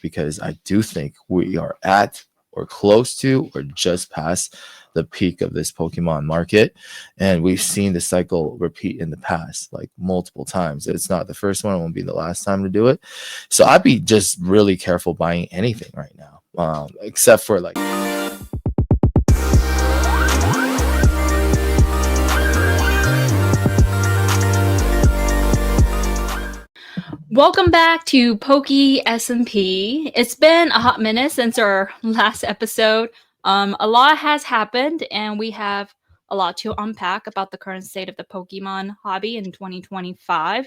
because I do think we are at or close to or just past the peak of this Pokemon market. And we've seen the cycle repeat in the past, like multiple times. It's not the first one, it won't be the last time to do it. So I'd be just really careful buying anything right now, except for like Welcome back to Pokey S&P. It's been a hot minute since our last episode. A lot has happened, and we have a lot to unpack about the current state of the Pokemon hobby in 2025.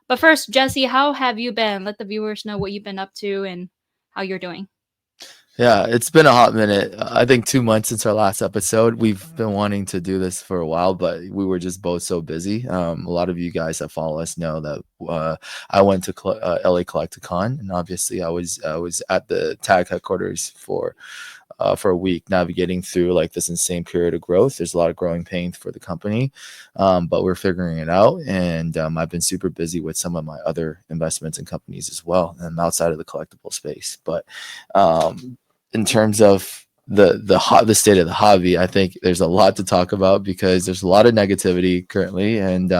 But first, Jesse, how have you been? Let the viewers know what you've been up to and how you're doing. Yeah, it's been a hot minute. I think 2 months since our last episode. We've been wanting to do this for a while, but we were just both so busy. A lot of you guys that follow us know that I went to LA Collecticon, and obviously I was at the tag headquarters for a week, navigating through like this insane period of growth. There's a lot of growing pains for the company, but we're figuring it out. And I've been super busy with some of my other investments and companies as well, and outside of the collectible space. But in terms of the state of the hobby, I think there's a lot to talk about because there's a lot of negativity currently, and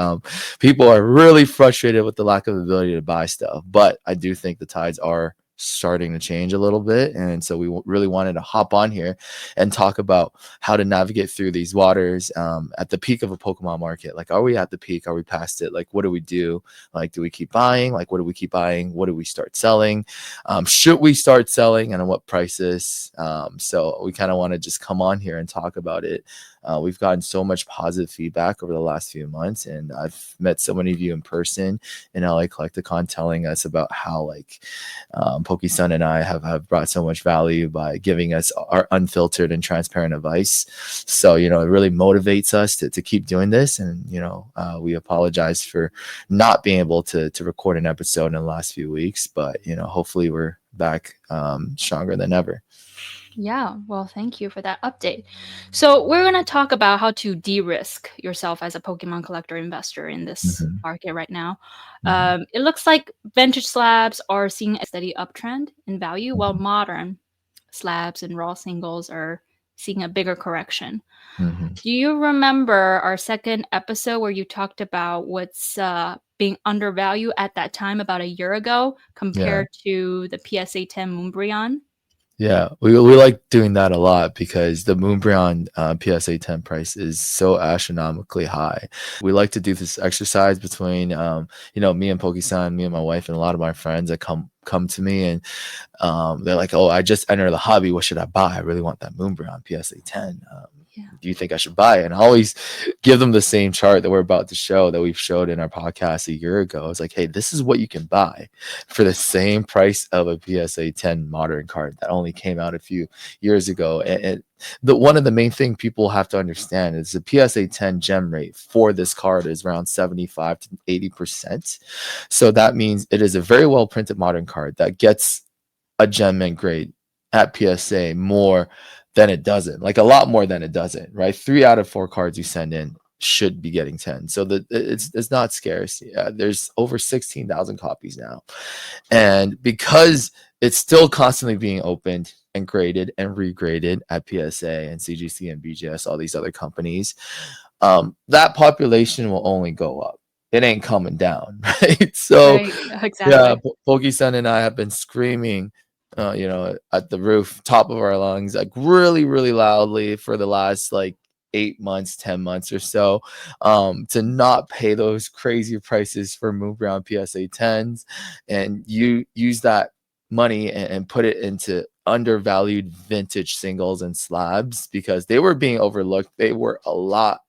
people are really frustrated with the lack of ability to buy stuff. But I do think the tides are starting to change a little bit, and so we really wanted to hop on here and talk about how to navigate through these waters at the peak of a Pokemon market. Like, are we at the peak? Are we past it? Like, what do we do? Like, do we keep buying? Like, what do we keep buying? What do we start selling? Should we start selling, and at what prices? So we kind of want to just come on here and talk about it. We've gotten so much positive feedback over the last few months, and I've met so many of you in person in LA Collecticon telling us about how like Pokesun and I have brought so much value by giving us our unfiltered and transparent advice. So, it really motivates us to keep doing this. And, we apologize for not being able to record an episode in the last few weeks, but, hopefully we're back stronger than ever. Yeah, well, thank you for that update. So we're going to talk about how to de-risk yourself as a Pokemon collector investor in this market right now. It looks like vintage slabs are seeing a steady uptrend in value, while modern slabs and raw singles are seeing a bigger correction. Do you remember our second episode where you talked about what's being undervalued at that time about a year ago compared to the PSA 10 Moonbreon? Yeah, we like doing that a lot because the Moonbreon PSA 10 price is so astronomically high. We like to do this exercise between, me and Pokesun, me and my wife, and a lot of my friends that come to me, and they're like, "Oh, I just entered the hobby. What should I buy? I really want that Moonbreon PSA 10. Do you think I should buy it?" And I always give them the same chart that we're about to show that we've showed in our podcast a year ago. It's like, hey, this is what you can buy for the same price of a PSA 10 modern card that only came out a few years ago. And one of the main thing people have to understand is the PSA 10 gem rate for this card is around 75 to 80%. So that means it is a very well printed modern card that gets a gem mint grade at PSA more than it doesn't, like a lot more than it doesn't, right? 3 out of 4 cards you send in should be getting 10. So it's not scarce. There's over 16,000 copies now. And because it's still constantly being opened and graded and regraded at PSA and CGC and BGS, all these other companies, that population will only go up. It ain't coming down, right? So exactly. Yeah, Pokesun and I have been screaming at the roof, top of our lungs, like really, really loudly for the last like 8 months, 10 months or so, to not pay those crazy prices for Moonbreon PSA 10s, and you use that money and put it into undervalued vintage singles and slabs because they were being overlooked. They were a lot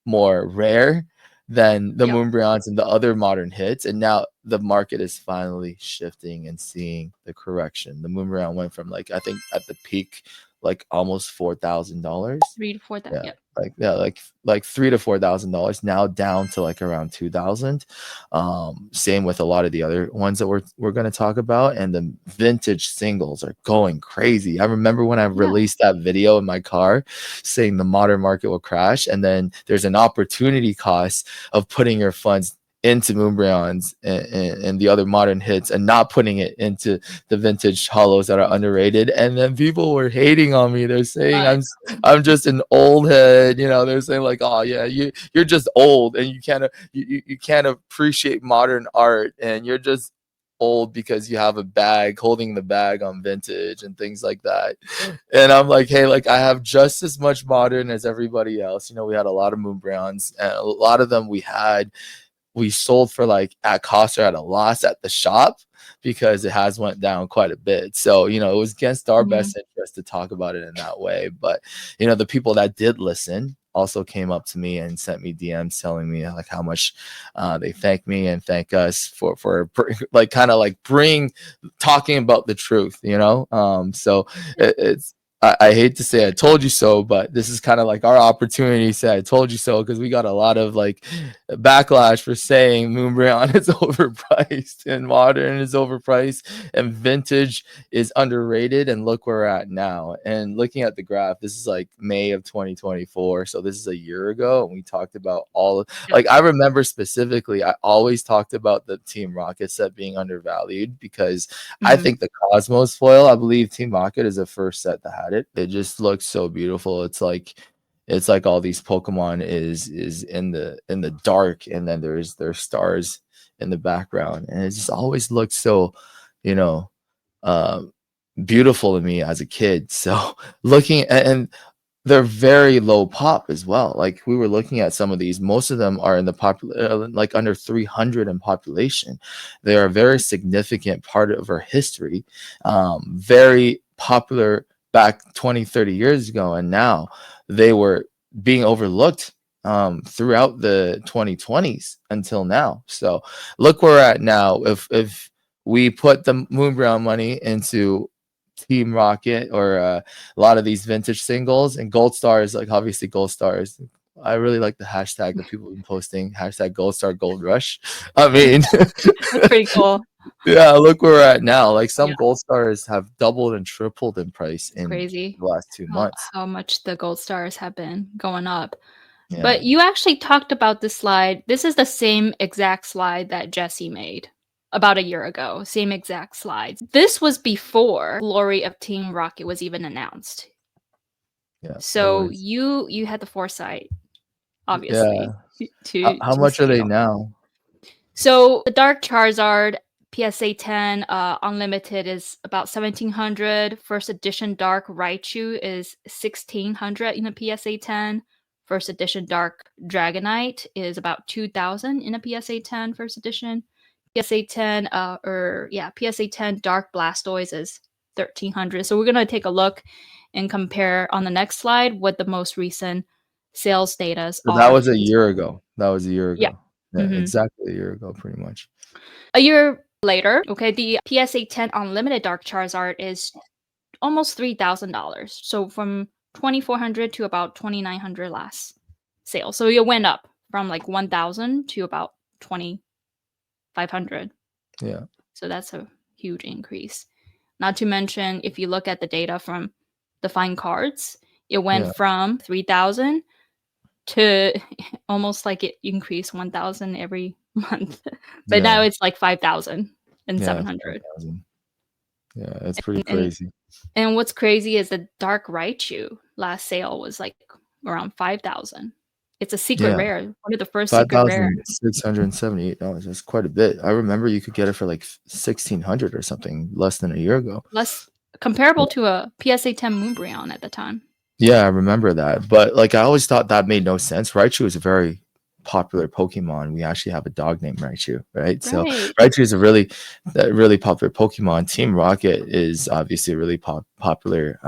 more rare than the Moonbreons and the other modern hits, and now the market is finally shifting and seeing the correction. The Moonbreon went from like, I think at the peak, like almost $4,000, $3,000 to $4,000. Like $3,000 to $4,000, now down to like around 2,000. Same with a lot of the other ones that we're going to talk about, and the vintage singles are going crazy. I remember when I released that video in my car saying the modern market will crash, and then there's an opportunity cost of putting your funds into Moonbreons and the other modern hits and not putting it into the vintage hollows that are underrated. And then people were hating on me. They're saying But I'm just an old head. You know, they're saying like, oh yeah, you're just old and you can't appreciate modern art and you're just old because you have a bag holding the bag on vintage and things like that. And I'm like, hey, like I have just as much modern as everybody else. You know, we had a lot of Moonbreons and a lot of them we sold for like at cost or at a loss at the shop because it has went down quite a bit. So, you know, it was against our best interest to talk about it in that way. But, you know, the people that did listen also came up to me and sent me DMs telling me like how much they thank me and thank us for like kind of like bring talking about the truth, you know? So it's, I hate to say I told you so, but this is kind of like our opportunity to say I told you so because we got a lot of like backlash for saying Moonbreon is overpriced and modern is overpriced and vintage is underrated. And look where we're at now. And looking at the graph, this is like May of 2024. So this is a year ago. And we talked about like I remember specifically, I always talked about the Team Rocket set being undervalued because I think the Cosmos foil, I believe Team Rocket is the first set that had it. It just looks so beautiful. It's like all these Pokemon is in the dark, and then there's stars in the background, and it just always looked so, you know, uh, beautiful to me as a kid. So looking and they're very low pop as well. Like we were looking at some of these, most of them are in the like under 300 in population. They are a very significant part of our history. Very popular back 20, 30 years ago, and now they were being overlooked throughout the 2020s until now. So look where we're at now. If we put the Moonbrown money into Team Rocket or a lot of these vintage singles and gold stars, like obviously gold stars. I really like the hashtag that people have been posting, hashtag gold star gold rush. I mean, that's pretty cool. yeah, look where we're at now. Like Yeah, some gold stars have doubled and tripled in price it's in crazy the last 2 months. how much the gold stars have been going up. Yeah. But you actually talked about this slide. This is the same exact slide that Jesse made about a year ago. Same exact slides. This was before Glory of Team Rocket was even announced. Yeah. It So was. you had the foresight, obviously, Yeah. to How much are they scale. now? So the Dark Charizard PSA 10 Unlimited is about 1700. First edition Dark Raichu is 1600 in a PSA 10. First edition Dark Dragonite is about 2000 in a PSA 10 first edition. PSA 10 PSA 10 Dark Blastoise is 1300. So we're going to take a look and compare on the next slide what the most recent sales data So that are was for a this. year ago. That was a year Yeah. ago. Yeah, Mhm. exactly a year ago, pretty much. A year later, okay, the PSA 10 Unlimited Dark Charizard is almost $3,000. So from 2,400 to about 2,900 last sale. So it went up from like 1,000 to about 2,500. Yeah. So that's a huge increase. Not to mention, if you look at the data from the fine cards, it went Yeah. from 3,000 to almost like it increased 1,000 every month. But now Yeah. it's like 5,000 and Yeah. 700. 5,000. Yeah, it's pretty And crazy. and what's crazy is the Dark Raichu last sale was like around 5,000. It's a secret Yeah. rare, one of the first secret rare, $5,678. That's quite a bit. I remember you could get it for like 1,600 or something less than a year ago. less comparable to a PSA 10 Moonbreon at the time. Yeah, I remember that. But like I always thought that made no sense. Raichu is a very popular Pokemon. We actually have a dog named Raichu, right? So Right. Raichu is a really popular Pokemon. Team Rocket is obviously a really popular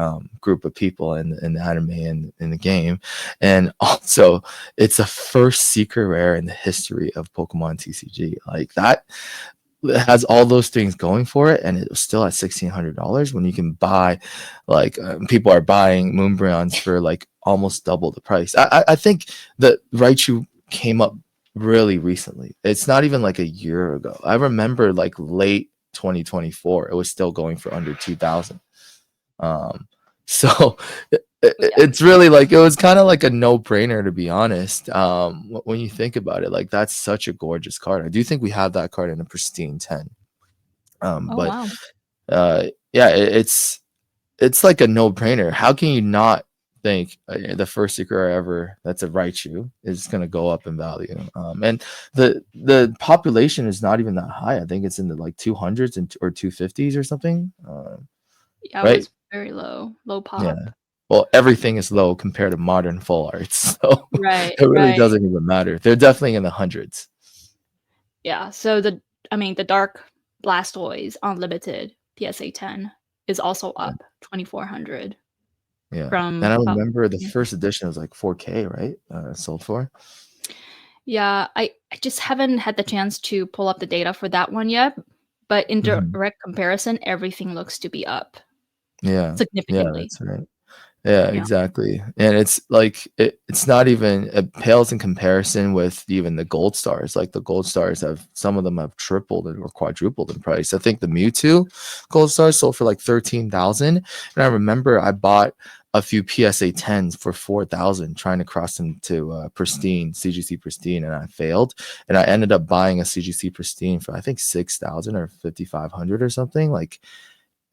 group of people in the anime and in the game. And also it's the first secret rare in the history of Pokemon TCG. Like that it has all those things going for it, and it was still at $1,600 when you can buy, like people are buying Moonbreons for like almost double the price. I think that Raichu came up really recently. It's not even like a year ago. I remember like late 2024, it was still going for under 2,000. Um, so Yeah. it's really like it was kind of like a no-brainer, to be honest. When you think about it, like that's such a gorgeous card. I do think we have that card in a pristine 10. Oh, But wow. yeah, it's like a no-brainer. How can you not think the first secret ever that's a Raichu is going to go up in value? And the population is not even that high. I think it's in the like 200s and or 250s or something. Yeah, it Right? was very low, low Yeah. pop. Well, everything is low compared to modern full arts, so Right, it really right. doesn't even matter. They're definitely in the hundreds. Yeah, so the Dark Blastoise Unlimited PSA 10 is also Yeah. up 2,400 Yeah. And from I about remember the yeah. first edition was like 4K, right? Sold for. Yeah, I just haven't had the chance to pull up the data for that one yet, but in Mhm. direct comparison, everything looks to be up Yeah. Yeah, significantly. that's right. Yeah, Yeah. exactly. And it's like it's not even it pales in comparison with even the gold stars. Like the gold stars have some of them have tripled or quadrupled in price. I think the Mewtwo gold stars sold for like 13,000. And I remember I bought a few PSA 10s for 4,000 trying to cross them to pristine CGC pristine, and I failed. And I ended up buying a CGC pristine for I think 6,000 or 5,500 or something like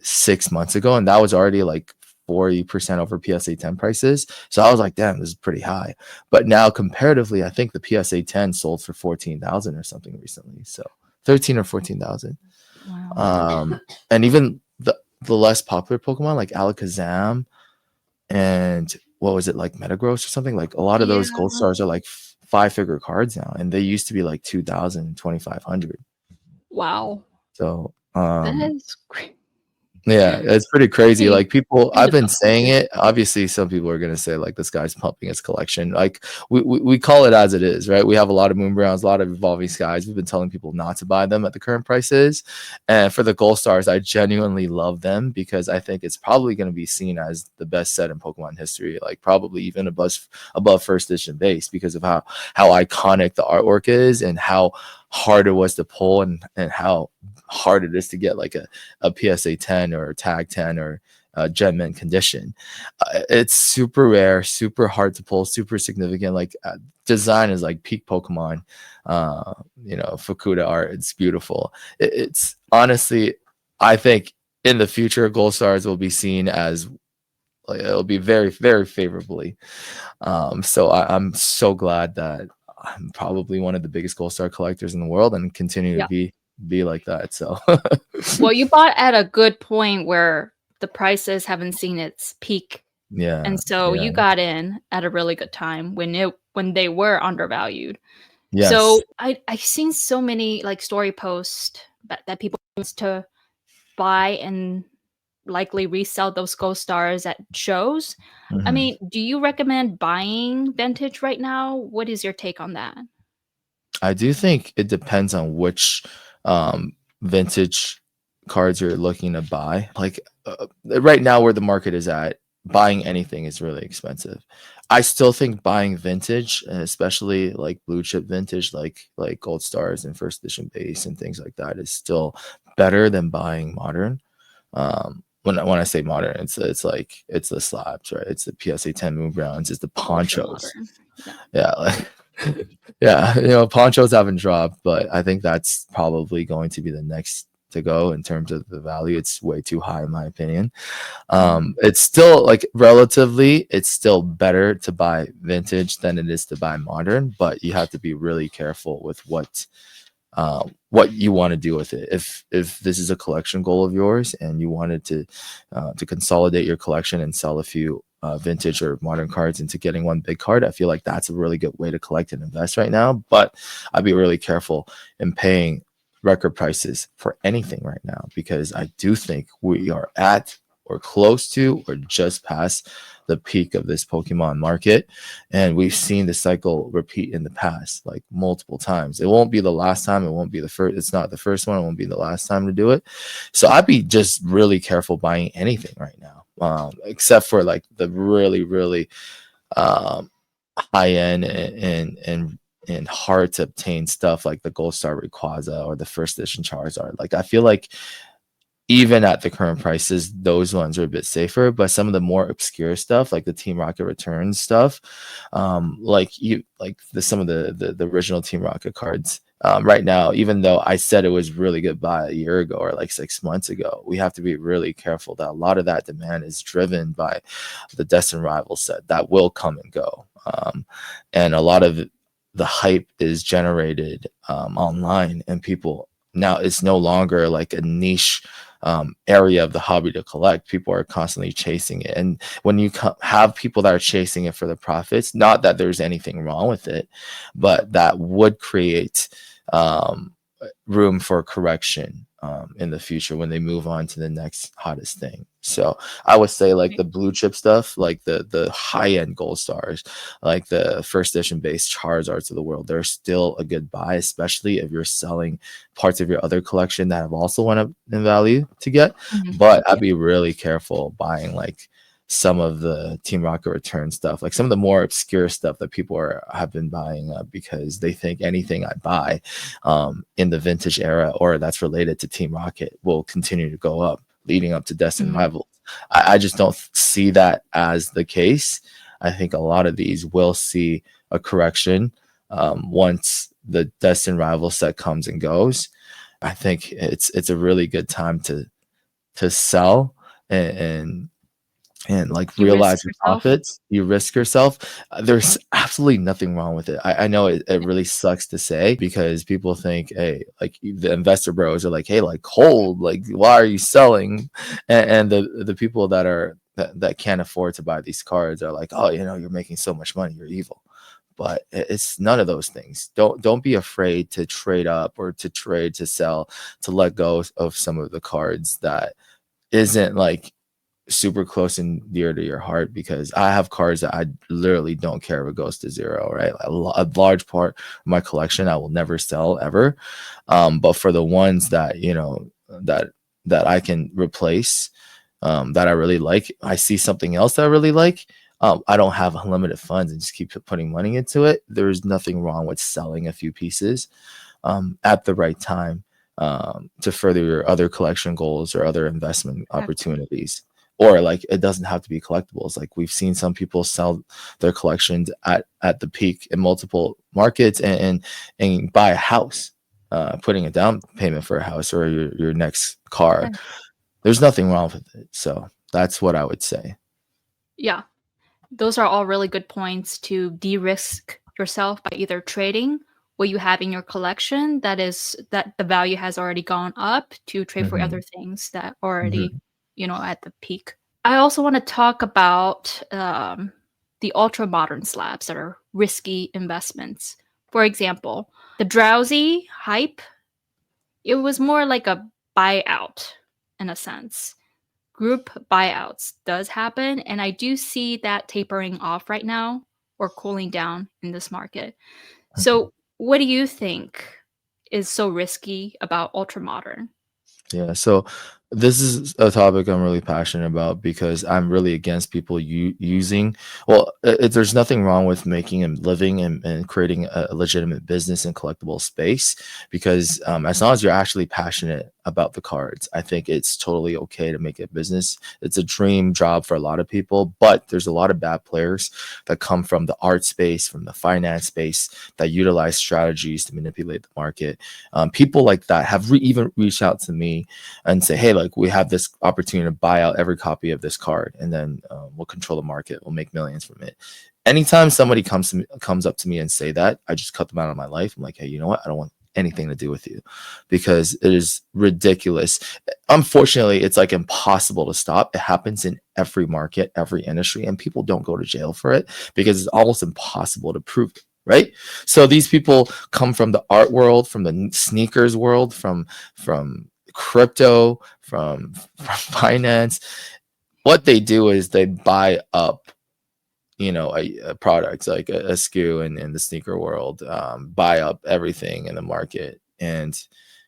6 months ago, and that was already like 40% over PSA 10 prices. So I was like, damn, this is pretty high. But now comparatively, I think the PSA 10 sold for 14,000 or something recently. So 13 or 14,000. Wow. And even the less popular Pokemon like Alakazam and what was it like Metagross or something, like a lot of Yeah. those gold stars are like five-figure cards now, and they used to be like 2,000, 2,500. Wow. So That is great. yeah, it's pretty crazy. Pretty Like people, pretty I've been saying developed. it. Obviously, some people are gonna say like this guy's pumping his collection. Like we call it as it is, right? We have a lot of Moonbreons, a lot of evolving skies. We've been telling people not to buy them at the current prices. And for the gold stars, I genuinely love them because I think it's probably gonna be seen as the best set in Pokemon history, like probably even above first edition base because of how iconic the artwork is and how hard it was to pull and how hard it is to get like a PSA 10 or a tag 10 or Gen Mint condition. It's super rare, super hard to pull, super significant. Like design is like peak Pokemon. Fukuda art. It's beautiful. It's honestly, I think in the future, Gold Stars will be seen as like it'll be very, very favorably. So I'm so glad that I'm probably one of the biggest Gold Star collectors in the world and continue to Yeah. be like that. So Well, you bought at a good point where the prices haven't seen its peak, yeah, and so yeah, you got in at a really good time when they were undervalued. yes. So I've seen so many like story posts that people wants to buy and likely resell those gold stars at shows. I Mhm. mean, do you recommend buying vintage right now? What is your take on that? I do think it depends on which vintage cards you're looking to buy. Like right now, where the market is at, buying anything is really expensive. I still think buying vintage, especially like blue chip vintage, like gold stars and first edition base and things like that, is still better than buying modern. When I say modern, it's like it's the slabs, right? It's the PSA 10 Moonbrowns, it's the Ultra ponchos. modern. Yeah. Yeah, like yeah, ponchos haven't dropped, but I think that's probably going to be the next to go in terms of the value. It's way too high in my opinion. Mhm. It's still like relatively, it's still better to buy vintage than it is to buy modern, but you have to be really careful with what you want to do with it. If this is a collection goal of yours and you wanted to consolidate your collection and sell a few vintage or modern cards into getting one big card, I feel like that's a really good way to collect and invest right now. But I'd be really careful in paying record prices for anything right now because I do think we are at or close to or just past the peak of this Pokemon market. And we've seen the cycle repeat in the past, like multiple times. It won't be the last time. It won't be the first. It's not the first one. It won't be the last time to do it. So I'd be just really careful buying anything right now, except for like the really, really um, high end and hard to obtain stuff like the Gold Star Rayquaza or the first edition Charizard. Like I feel like even at the current prices, those ones are a bit safer. But some of the more obscure stuff, like the Team Rocket Returns stuff, some of the original Team Rocket cards. Right now, even though I said it was really good buy a year ago or like 6 months ago, we have to be really careful that a lot of that demand is driven by the Destined Rival set that will come and go. And a lot of the hype is generated online, and people now, it's no longer like a niche area of the hobby to collect. People are constantly chasing it, and when you have people that are chasing it for the profits, not that there's anything wrong with it, but that would create um, room for correction in the future when they move on to the next hottest thing. So I would say like the blue chip stuff, like the high end gold stars, like the first edition base Charizards of the world, they're still a good buy, especially if you're selling parts of your other collection that have also went up in value to get. But I'd Yeah. be really careful buying like some of the Team Rocket Return stuff, like some of the more obscure stuff that people have been buying because they think anything I buy in the vintage era or that's related to Team Rocket will continue to go up leading up to Destined Mhm. Rival. I just don't see that as the case. I think a lot of these will see a correction once the Destined Rival set comes and goes. I think it's a really good time to sell and like You risk realize your yourself. profits. You risk yourself. There's absolutely nothing wrong with it. I know it really sucks to say because people think, hey, like the investor bros are like, hey, like hold, like why are you selling? And the people that can't afford to buy these cards are like, oh, you're making so much money, you're evil. But it's none of those things. Don't be afraid to trade up or to trade to sell, to let go of some of the cards that isn't like super close and dear to your heart, because I have cards that I literally don't care if it goes to zero, right? A large part of my collection I will never sell ever. But for the ones that, that I can replace, that I really like, I see something else that I really like. I don't have unlimited funds and just keep putting money into it. There's nothing wrong with selling a few pieces at the right time to further your other collection goals or other investment Exactly. opportunities. Or like it doesn't have to be collectibles. Like we've seen some people sell their collections at the peak in multiple markets and buy a house, putting a down payment for a house or your next car. Yeah. There's nothing wrong with it. So that's what I would say. Yeah. Those are all really good points to de-risk yourself by either trading what you have in your collection that the value has already gone up to trade for Hmm. other things that already, Hmm. at the peak. I also want to talk about the ultra modern slabs that are risky investments. For example, the drowsy hype, it was more like a buyout in a sense. Group buyouts does happen, and I do see that tapering off right now or cooling down in this market. So, what do you think is so risky about ultra modern? Yeah, so this is a topic I'm really passionate about because I'm really against people using. Well, there's nothing wrong with making a living and creating a legitimate business in collectible space because as long as you're actually passionate about the cards, I think it's totally okay to make a business. It's a dream job for a lot of people, but there's a lot of bad players that come from the art space, from the finance space that utilize strategies to manipulate the market. People like that have even reached out to me and say, hey, like we have this opportunity to buy out every copy of this card, and then we'll control the market. We'll make millions from it. Anytime somebody comes up to me and say that, I just cut them out of my life. I'm like, hey, you know what? I don't want anything to do with you because it is ridiculous. Unfortunately, it's like impossible to stop. It happens in every market, every industry, and people don't go to jail for it because it's almost impossible to prove it. Right. So these people come from the art world, from the sneakers world, from crypto, from finance. What they do is they buy up, a product like a SKU in the sneaker world, buy up everything in the market and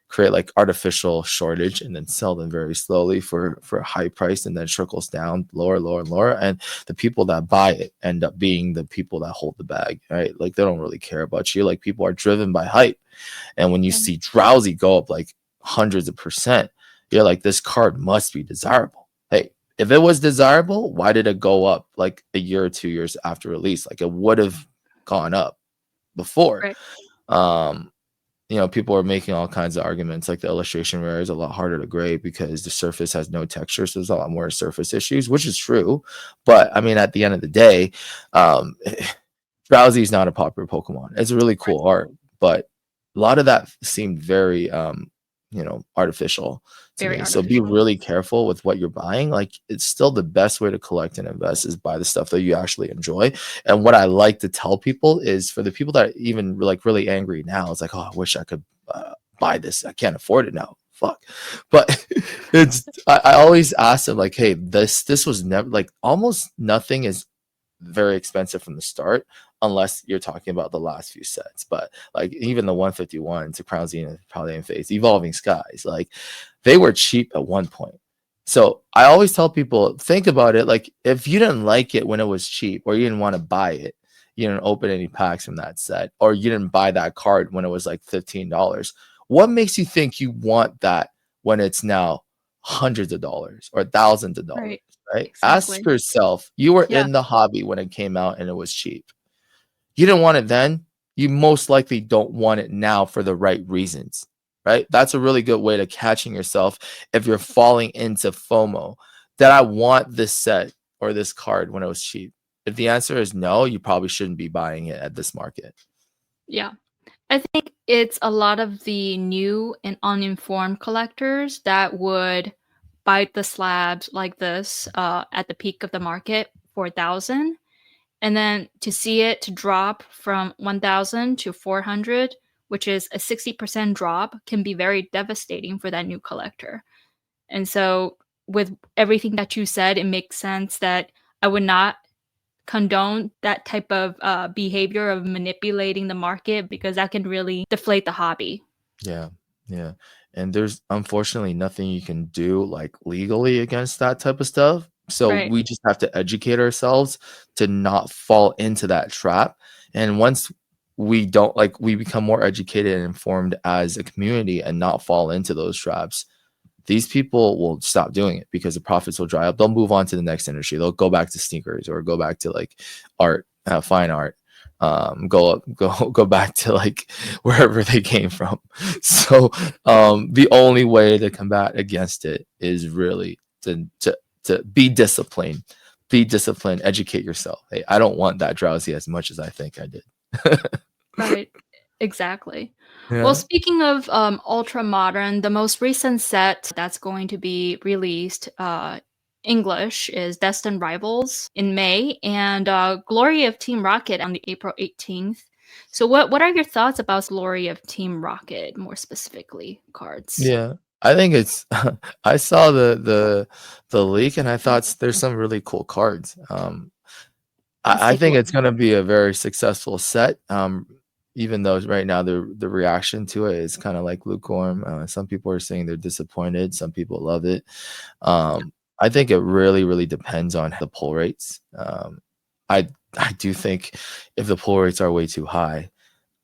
create like artificial shortage and then sell them very slowly for a high price and then trickles down lower, lower, and lower. And the people that buy it end up being the people that hold the bag, right? Like they don't really care about you. Like people are driven by hype. And when you Yeah. see drowsy go up like hundreds of percent, you're like, this card must be desirable. Hey, if it was desirable, why did it go up like a year or 2 years after release? Like, it would have gone up before. Right. Um, people are making all kinds of arguments, like the illustration rare is a lot harder to grade because the surface has no texture, so there's a lot more surface issues, which is true. But I mean, at the end of the day, um, Drowsy is not a popular Pokemon. It's a really Right. cool art, but a lot of that seemed very, artificial to Very me. So be artificial. really careful with what you're buying. Like, it's still the best way to collect and invest is buy the stuff that you actually enjoy. And what I like to tell people is, for the people that are even like really angry now, it's like, oh, I wish I could buy this. I can't afford it now. Fuck. But I always ask them, like, hey, this was never, like, almost nothing is very expensive from the start, unless you're talking about the last few sets. But like, even the 151 to Crown Zenith, Paladin Face, Evolving Skies, like, they were cheap at one point. So I always tell people, think about it. Like, if you didn't like it when it was cheap, or you didn't want to buy it, you didn't open any packs from that set, or you didn't buy that card when it was like $15, what makes you think you want that when it's now hundreds of dollars or thousands of dollars? Right. Right? Ask Exactly. yourself, you were Yeah. in the hobby when it came out and it was cheap. You didn't want it then. You most likely don't want it now for the right reasons, right? That's a really good way to catching yourself if you're falling into FOMO. That I want this set or this card when it was cheap. If the answer is no, you probably shouldn't be buying it at this market. Yeah. I think it's a lot of the new and uninformed collectors that would bite the slabs like this at the peak of the market for 1,000, and then to see it to drop from 1,000 to 400, which is a 60% drop, can be very devastating for that new collector. And so, with everything that you said, it makes sense that I would not condone that type of behavior of manipulating the market, because that can really deflate the hobby. Yeah, yeah. And there's unfortunately nothing you can do like legally against that type of stuff. So Right. we just have to educate ourselves to not fall into that trap. And once we don't, like, we become more educated and informed as a community and not fall into those traps, these people will stop doing it because the profits will dry up. They'll move on to the next industry. They'll go back to sneakers or go back to like art, fine art. Go back to like wherever they came from. So the only way to combat against it is really to be disciplined. Be disciplined. Educate yourself. Hey, I don't want that drowsy as much as I think I did. Right. Exactly. Well, Yeah. speaking of ultra modern, the most recent set that's going to be released English is Destined Rivals in May, and Glory of Team Rocket on the April 18th. So what are your thoughts about Glory of Team Rocket, more specifically cards? Yeah, I think it's I saw the leak and I thought there's some really cool cards. Let's I take a think look. it's gonna be a very successful set. Even though right now the reaction to it is kind of like lukewarm. Some people are saying they're disappointed. Some people love it. I think it really depends on the pull rates. I I do think if the pull rates are way too high,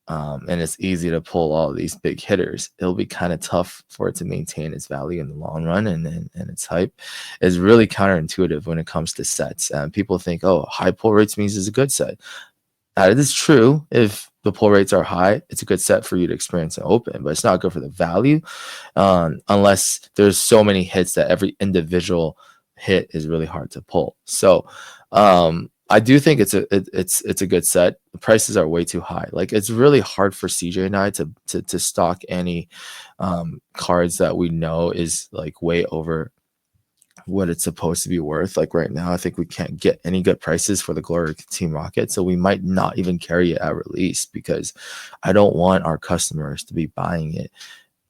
and it's easy to pull all these big hitters, it'll be kind of tough for it to maintain its value in the long run, and its hype is really counterintuitive when it comes to sets. People think, oh, high pull rates means it's a good set. That is true. If the pull rates are high, it's a good set for you to experience and open, but it's not good for the value, unless there's so many hits that every individual hit is really hard to pull. So I do think it's a good set. The prices are way too high. Like, it's really hard for CJ and I to stock any cards that we know is like way over what it's supposed to be worth. Like, right now, I think we can't get any good prices for the Glory Team Rocket, so we might not even carry it at release because I don't want our customers to be buying it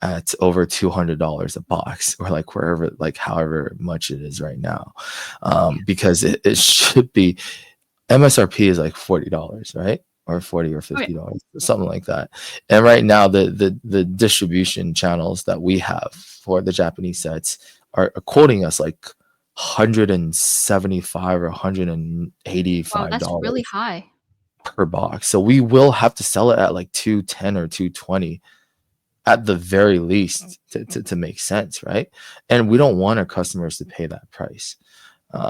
at over $200 a box, or like wherever, like however much it is right now, because it should be, MSRP is like $40, right? Or 40 or Oh yeah. $50, something like that. And right now, the distribution channels that we have for the Japanese sets are quoting us like 175 or Wow, that's really $185 high. per box. So we will have to sell it at like 210 or 220 at the very least to make sense, right? And we don't want our customers to pay that price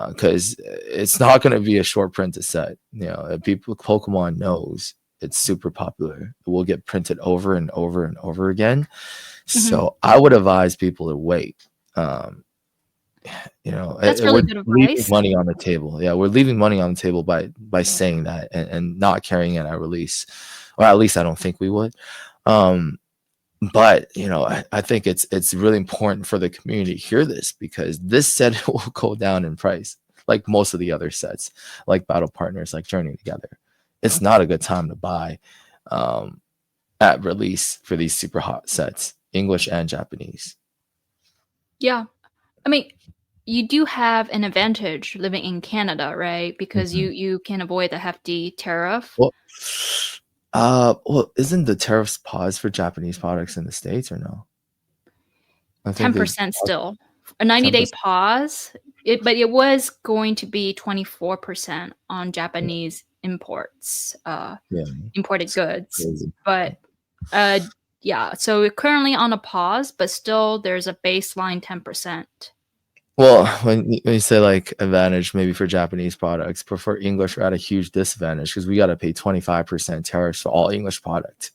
because it's not going to be a short printed set. If people Pokemon knows it's super popular, it will get printed over and over and over again. Mhm. So I would advise people to wait. Um, That's really we're good leaving advice. money on the table. Yeah, we're leaving money on the table by saying that and not carrying it at release, or at least I don't think we would. Um, but I think it's really important for the community to hear this because this set will go down in price, like most of the other sets, like Battle Partners, like Journey Together. It's not a good time to buy um, at release for these super hot sets, English and Japanese. Yeah. I mean, you do have an advantage living in Canada, right? Because Mhm. you can avoid the hefty tariff. Well, well, isn't the tariffs paused for Japanese products in the States or no? I think they 10% still. A 90-day 10%. pause, but it was going to be 24% on Japanese imports, Yeah, imported it's goods. crazy. But, uh, yeah, so we're currently on a pause, but still there's a baseline 10%. Well, when you say like advantage maybe for Japanese products, but for English, we're at a huge disadvantage because we got to pay 25% tariffs for all English product.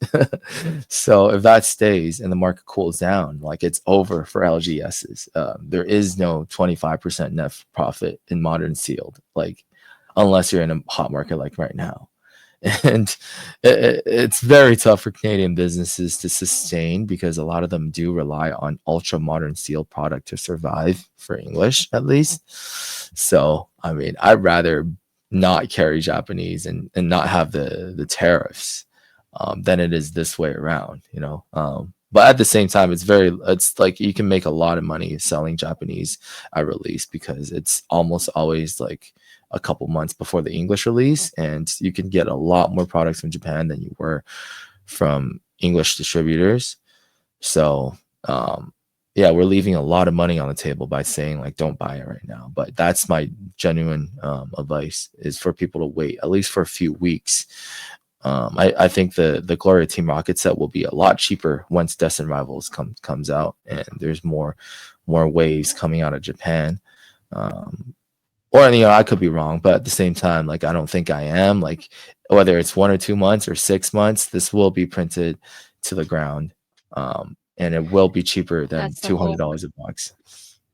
So if that stays and the market cools down, like it's over for LGSs. There is no 25% net profit in modern sealed, like unless you're in a hot market like right now. And it's very tough for Canadian businesses to sustain because a lot of them do rely on ultra modern steel product to survive for English at least. So I mean, I'd rather not carry Japanese and not have the tariffs than it is this way around. But at the same time, it's like you can make a lot of money selling Japanese at release because it's almost always like a couple months before the English release, and you can get a lot more products from Japan than you were from English distributors. So, yeah, we're leaving a lot of money on the table by saying like don't buy it right now. But that's my genuine advice is for people to wait at least for a few weeks. I think the Gloria Team Rocket set will be a lot cheaper once Destined Rivals comes out and there's more waves coming out of Japan. Um, or I could be wrong, but at the same time, like I don't think I am. Like whether it's 1 or 2 months or 6 months, this will be printed to the ground, and it will be cheaper than That's the hope. $200 a box.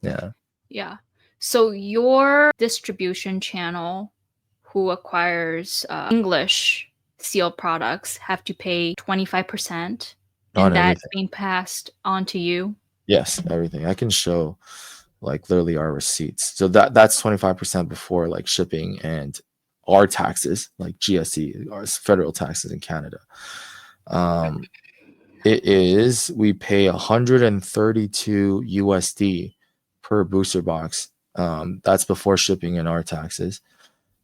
Yeah, Yeah. So your distribution channel who acquires English seal products have to pay 25%, on and that's everything. being passed on to you. Yes, everything. I can show like literally our receipts. So that's 25% before like shipping and our taxes, like GST, our federal taxes in Canada. Um, we pay 132 USD per booster box. That's before shipping and our taxes.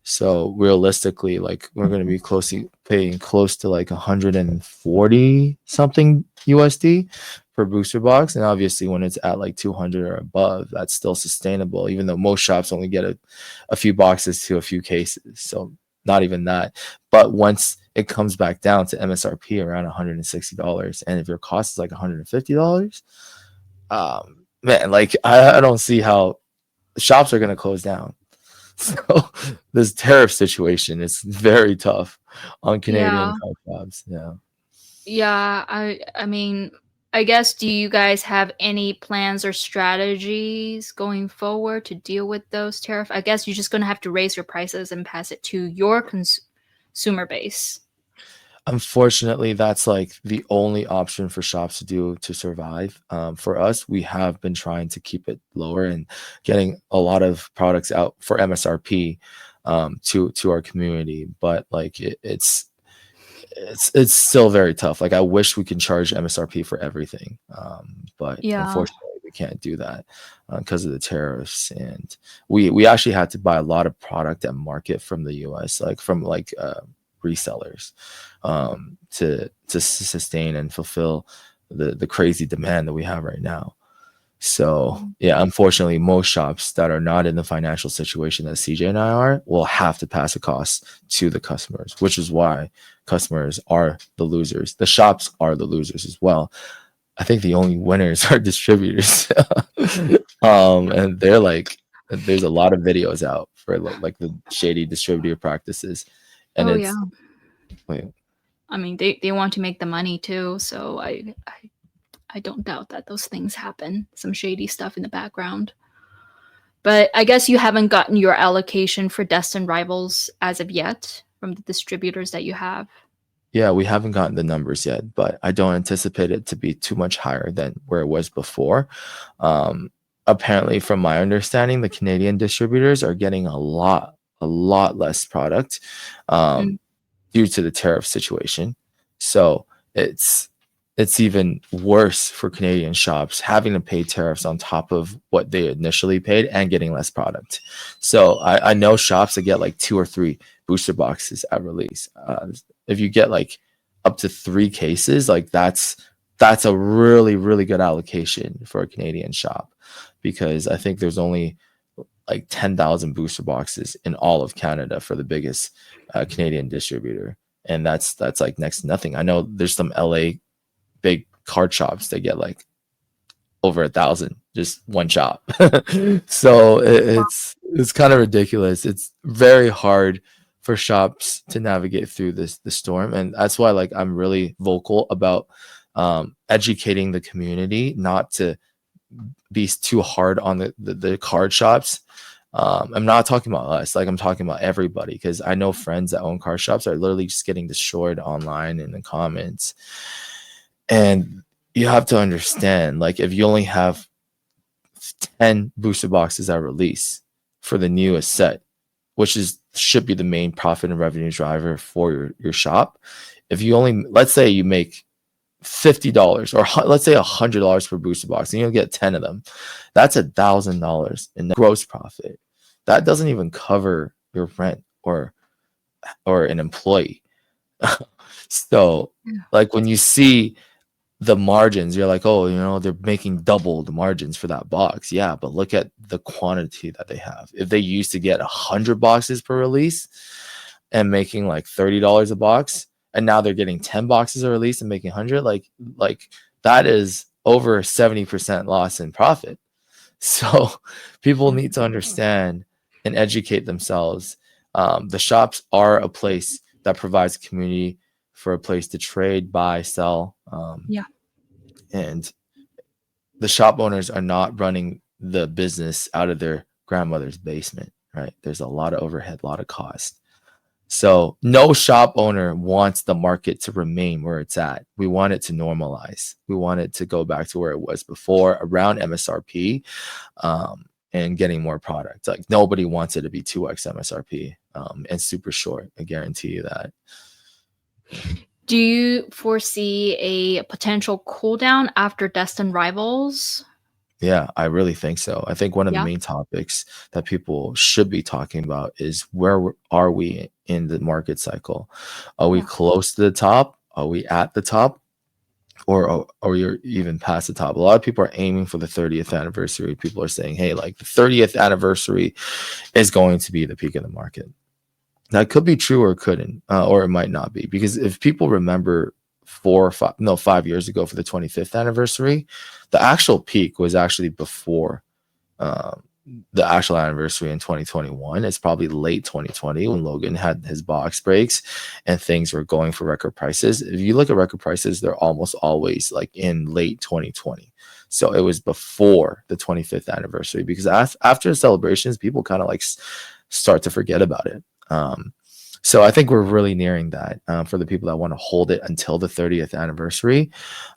So realistically, like we're going to be paying close to like 140 something USD per booster box. And obviously, when it's at like 200 or above, that's still sustainable, even though most shops only get a few boxes to a few cases. So not even that. But once it comes back down to MSRP around $160, and if your cost is like $150, man, like I don't see how shops are going to close down. So this tariff situation is very tough on Canadian Yeah. card shops. Yeah. Yeah, I mean, I guess do you guys have any plans or strategies going forward to deal with those tariff? I guess you're just going to have to raise your prices and pass it to your consumer base. Unfortunately, that's like the only option for shops to do to survive. For us, we have been trying to keep it lower and getting a lot of products out for MSRP to our community, but like it's still very tough. Like I wish we can charge MSRP for everything, but Yeah. unfortunately we can't do that because of the tariffs. And we actually had to buy a lot of product at market from the US, like from like resellers, to sustain and fulfill the crazy demand that we have right now. So yeah, unfortunately, most shops that are not in the financial situation that CJ and I are will have to pass a cost to the customers, which is why customers are the losers. The shops are the losers as well. I think the only winners are distributors. And they're like, there's a lot of videos out for like the shady distributor practices, and Oh yeah. it's wait, I mean, they want to make the money too, so I don't doubt that those things happen. Some shady stuff in the background. But I guess you haven't gotten your allocation for Destined Rivals as of yet from the distributors that you have. yeah, we haven't gotten the numbers yet, but I don't anticipate it to be too much higher than where it was before. Um, Apparently, from my understanding, the Canadian distributors are getting a lot less product. Mm, Um, Due to the tariff situation. So it's even worse for Canadian shops having to pay tariffs on top of what they initially paid and getting less product. So I know shops that get like 2 or 3 booster boxes at release. If you get like up to 3 cases, like that's a really good allocation for a Canadian shop, because I think there's only like 10,000 booster boxes in all of Canada for the biggest Canadian distributor, and that's like next to nothing. I know there's some LA big card shops that get like over 1,000, just one shop. So it's kind of ridiculous. It's very hard for shops to navigate through the storm, and that's why like I'm really vocal about educating the community not to be too hard on the card shops. I'm not talking about us, like I'm talking about everybody, because I know friends that own card shops are literally just getting destroyed online in the comments. And you have to understand, like if you only have 10 booster boxes at release for the newest set, which is should be the main profit and revenue driver for your shop. If you only, let's say you make $50 or let's say $100 per booster box and you'll get 10 of them, that's $1,000 in gross profit. That doesn't even cover your rent or an employee. So yeah. like when you see the margins, you're like, oh, you know, they're making double the margins for that box. Yeah, but look at the quantity that they have. If they used to get 100 boxes per release and making like $30 a box, and now they're getting 10 boxes a release and making 100, like that is over 70% loss in profit. So people need to understand and educate themselves. The shops are a place that provides community for a place to trade, buy, sell, Yeah. and the shop owners are not running the business out of their grandmother's basement, right? There's a lot of overhead, a lot of cost. So no shop owner wants the market to remain where it's at. We want it to normalize. We want it to go back to where it was before, around MSRP, and getting more product. Like nobody wants it to be 2x MSRP, and super short. I guarantee you that. Do you foresee a potential cool down after Destined Rivals? Yeah, I really think so. I think one of the Yeah. main topics that people should be talking about is are we in the market cycle? Are we Yeah. close to the top? Are we at the top? Or are we even past the top? A lot of people are aiming for the 30th anniversary. People are saying, hey, like the 30th anniversary is going to be the peak of the market. That could be true or it couldn't, or it might not be. Because if people remember 5 years ago for the 25th anniversary, the actual peak was actually before um, the actual anniversary in 2021. It's probably late 2020 when Logan had his box breaks and things were going for record prices. If you look at record prices, they're almost always like in late 2020. So it was before the 25th anniversary, because after the celebrations, people kind of like start to forget about it. So I think we're really nearing that, for the people that want to hold it until the 30th anniversary.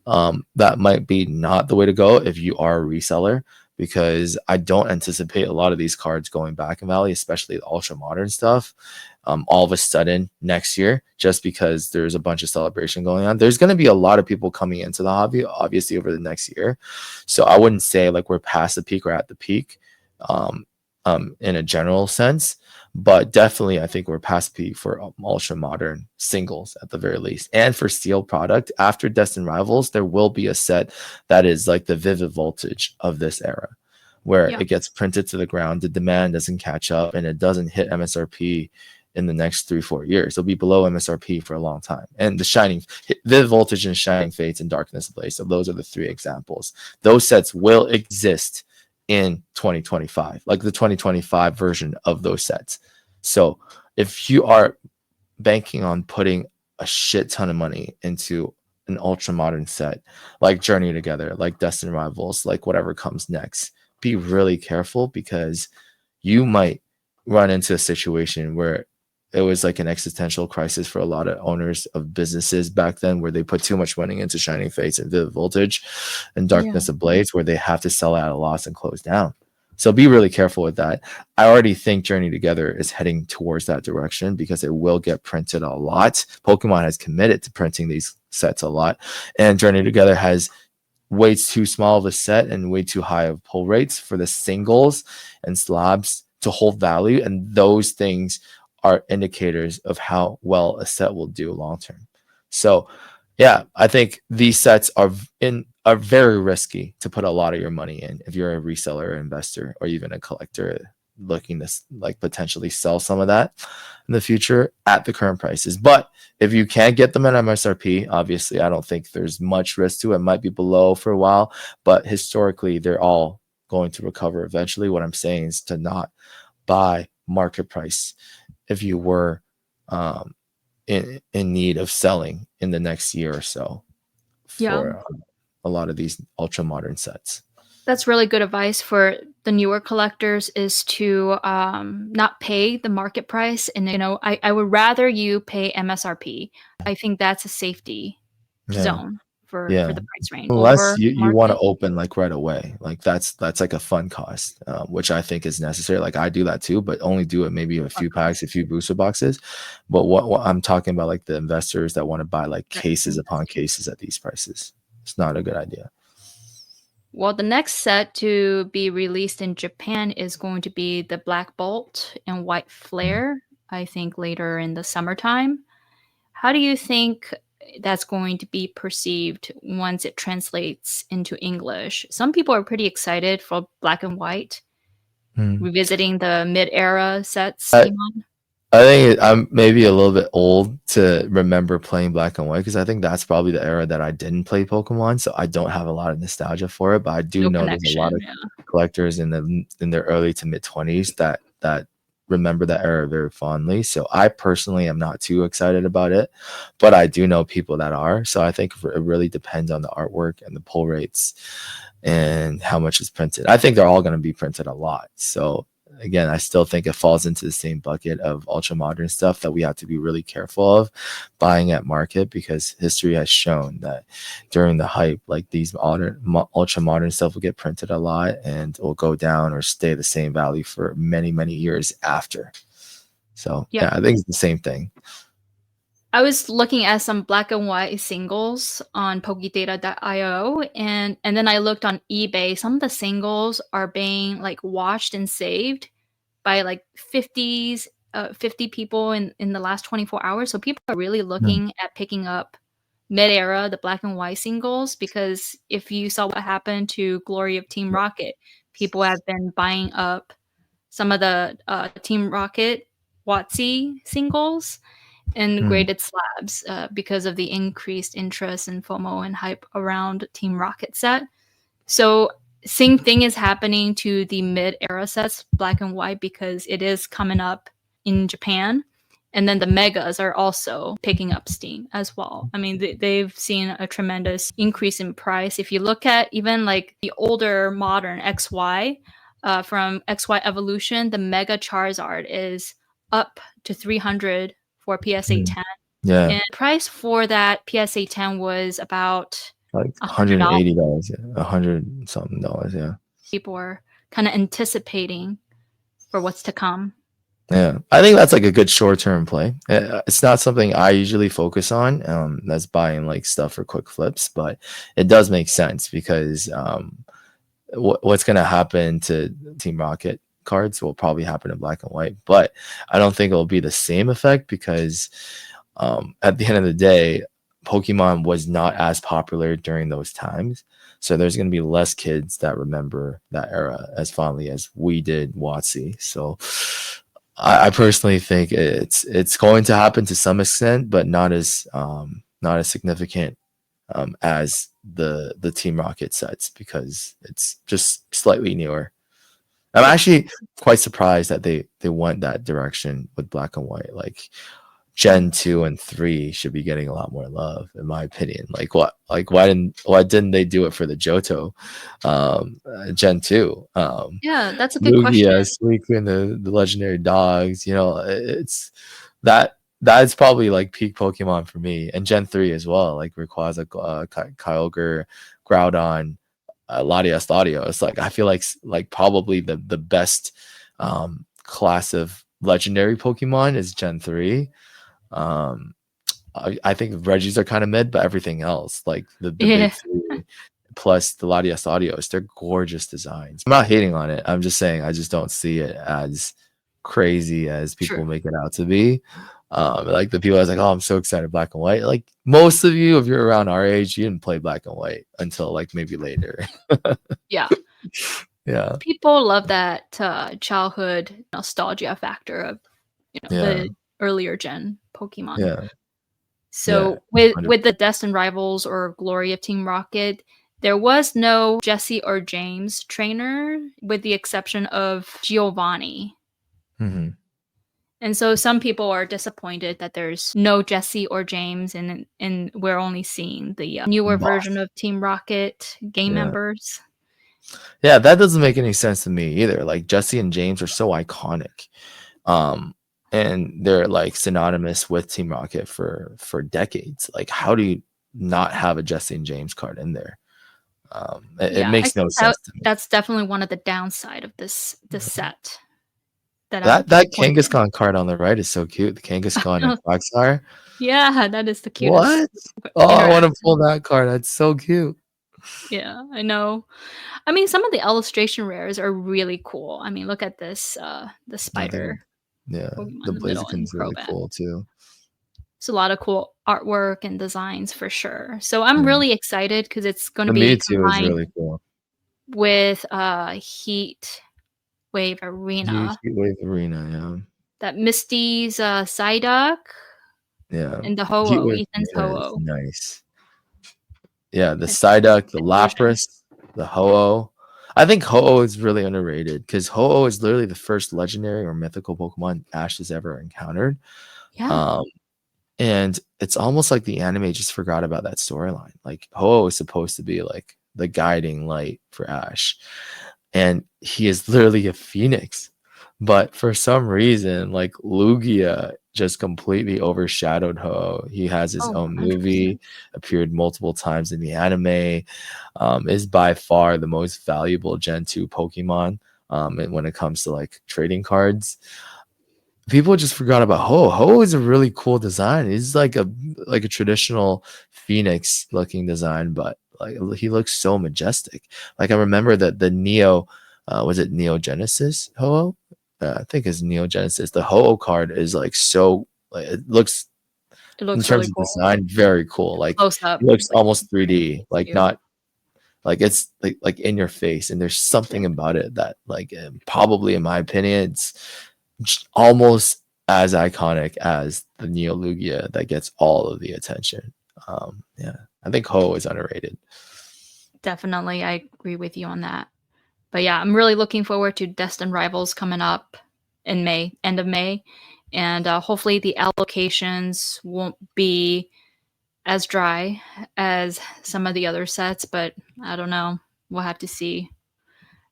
That might be not the way to go if you are a reseller, because I don't anticipate a lot of these cards going back in value, especially the ultra modern stuff. All of a sudden next year, just because there's a bunch of celebration going on, there's going to be a lot of people coming into the hobby, obviously, over the next year. So I wouldn't say like we're past the peak or at the peak, um, in a general sense, but definitely I think we're past peak for ultra modern singles at the very least. And for steel product, after Destined Rivals, there will be a set that is like the vivid voltage of this era, where Yeah. it gets printed to the ground, the demand doesn't catch up, and it doesn't hit MSRP in the next 3-4 years. It'll be below MSRP for a long time. And the voltage and shining fates and darkness blaze. So those are the 3 examples. Those sets will exist in 2025, like the 2025 version of those sets. So if you are banking on putting a shit ton of money into an ultra modern set like Journey Together, like Destined Rivals, like whatever comes next, be really careful, because you might run into a situation where it was like an existential crisis for a lot of owners of businesses back then, where they put too much money into Shining Fates and Vivid Voltage and Darkness Ablaze, where they have to sell at a loss and close down. So be really careful with that. I already think Journey Together is heading towards that direction, because it will get printed a lot. Pokemon has committed to printing these sets a lot, and Journey Together has way too small of a set and way too high of pull rates for the singles and slabs to hold value. And those things are indicators of how well a set will do long term. So yeah, I think these sets are very risky to put a lot of your money in if you're a reseller or investor, or even a collector looking to like potentially sell some of that in the future at the current prices. But if you can't get them at MSRP, obviously I don't think there's much risk to it. It might be below for a while, but historically they're all going to recover eventually. What I'm saying is to not buy market price if you were in need of selling in the next year or so for a lot of these ultra modern sets. That's really good advice for the newer collectors, is to not pay the market price. And, I would rather you pay MSRP. I think that's a safety zone for the price range. Unless you want to open like right away. Like that's like a fun cost, which I think is necessary. Like I do that too, but only do it maybe a few packs, a few booster boxes. But what I'm talking about, like the investors that want to buy like cases upon cases at these prices, it's not a good idea. Well, the next set to be released in Japan is going to be the Black Bolt and White Flare, I think later in the summertime. How do you think that's going to be perceived once it translates into English? Some people are pretty excited for Black and White, revisiting the mid-era sets came on. I think I'm maybe a little bit old to remember playing Black and White, because I think that's probably the era that I didn't play Pokemon, so I don't have a lot of nostalgia for it. But I do know there's a lot of collectors in their early to mid 20s that remember that era very fondly. So I personally am not too excited about it, but I do know people that are. So I think it really depends on the artwork and the pull rates and how much is printed. I think they're all going to be printed a lot. So again, I still think it falls into the same bucket of ultra modern stuff that we have to be really careful of buying at market, because history has shown that during the hype, like these ultra modern stuff will get printed a lot and will go down or stay the same value for many, many years after. So yeah, I think it's the same thing. I was looking at some Black and White singles on pokedata.io, and then I looked on eBay. Some of the singles are being like watched and saved by like 50 people in the last 24 hours. So people are really looking at picking up mid-era, the Black and White singles, because if you saw what happened to Glory of Team Rocket, people have been buying up some of the Team Rocket WotC singles and graded slabs because of the increased interest and FOMO and hype around Team Rocket set. So same thing is happening to the mid-era sets, Black and White, because it is coming up in Japan. And then the megas are also picking up steam as well. I mean, they've seen a tremendous increase in price. If you look at even like the older modern XY, from XY Evolution, the Mega Charizard is up to 300 for PSA 10. Yeah. And the price for that PSA 10 was about like $180, $100 something dollars. Yeah. People were kind of anticipating for what's to come. Yeah, I think that's like a good short-term play. It's not something I usually focus on. That's buying like stuff for quick flips, but it does make sense because what's going to happen to Team Rocket cards will probably happen in Black and White, but I don't think it'll be the same effect because at the end of the day, Pokemon was not as popular during those times. So there's going to be less kids that remember that era as fondly as we did WotC. So I personally think it's going to happen to some extent, but not as significant as the Team Rocket sets because it's just slightly newer. I'm Yeah, actually quite surprised that they went that direction with black and white. Like mm, Gen 2 and 3 should be getting a lot more love, in my opinion. Like why didn't they do it for the Johto Gen 2? yeah, that's a good Lugia, question. Suicune, the legendary dogs, you know, it's that's probably like peak Pokemon for me. And Gen 3 as well, like Rayquaza, Kyogre, Groudon, Latias, Latios. Like I feel like probably the best class of legendary Pokemon is Gen 3. Um, I think Regis are kind of mid, but everything else, like the big Yeah, three, plus the Latias Audios, they're gorgeous designs. I'm not hating on it. I'm just saying I just don't see it as crazy as true. people make it out to be. Like the people I was like, oh, I'm so excited, black and white. Like most of you, if you're around our age, you didn't play black and white until like maybe later. Yeah. Yeah, People love that, childhood nostalgia factor of, yeah, the earlier gen Pokemon. yeah, yeah. So with 100. the Destined Rivals or Glory of Team Rocket, there was no Jesse or James trainer with the exception of Giovanni. Mhm. And so some people are disappointed that there's no Jesse or James and we're only seeing the, newer version Boss. of Team Rocket game Yeah. members. Yeah, that doesn't make any sense to me either. Like Jesse and James are so iconic. Um, and they're like synonymous with Team Rocket for decades. Like, how do you not have a Jesse and James card in there? It Yeah, I makes no think that sense to me. that's definitely one of the downside of this set that I'm That disappointed. Kangaskhan card on the right is so cute. The Kangaskhan and Quagsire. Yeah, that is the cutest What? Oh, I want to pull interaction. that card. That's so cute. Yeah, I know. I mean, some of the illustration rares are really cool. I mean, look at this, the I spider think, yeah, Pokemon the in the middle and Blaziken's really Crobat. cool too. It's a lot of cool artwork and designs for sure. So I'm Yeah. really excited because it's gonna The be Mewtwo is combined really cool. with, Heat Wave Arena. Heat Wave Arena, yeah. That Misty's, Psyduck Yeah. and the Heat Ho-Oh, Wave Ethan's Arena is Ho-Oh. nice. Yeah, the It's Psyduck, the illusion. Lapras, the Ho-Oh. I think Ho-Oh is really underrated because Ho-Oh is literally the first legendary or mythical Pokemon Ash has ever encountered. Yeah. Um, and it's almost like the anime just forgot about that storyline. Like Ho-Oh is supposed to be like the guiding light for Ash, and he is literally a phoenix. But for some reason, like Lugia just completely overshadowed Ho. He has his Oh, own 100%. movie, appeared multiple times in the anime, is by far the most valuable Gen 2 Pokemon. And when it comes to like trading cards, people just forgot about Ho. Ho is a really cool design. He's like a traditional phoenix looking design, but like he looks so majestic. Like I remember that the Neo, was it Neo Genesis Ho? I think it's Neo Genesis. The Ho card is like so like it looks It in looks terms really of cool. design very cool. Like Close up, it looks like, almost right 3D, next to like you. not like it's like in your face, and there's Yeah. something about it that like probably in my opinion it's almost as iconic as the Neo Lugia that gets all of the attention. Yeah, I think Ho is underrated. Definitely, I agree with you on that. But yeah, I'm really looking forward to Destined Rivals coming up in May, end of May, and, hopefully the allocations won't be as dry as some of the other sets, but I don't know. We'll have to see.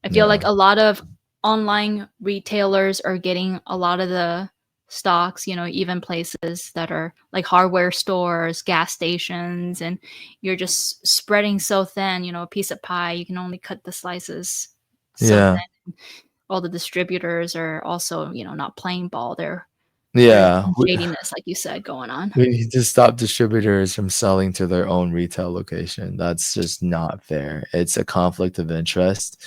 I feel like Yeah, a lot of online retailers are getting a lot of the stocks, even places that are like hardware stores, gas stations, and you're just spreading so thin, a piece of pie, you can only cut the slices so yeah, thin. All the distributors are also, not playing ball. There's yeah. some shadiness, like you said, going on. We need to stop distributors from selling to their own retail location. That's just not fair. It's a conflict of interest,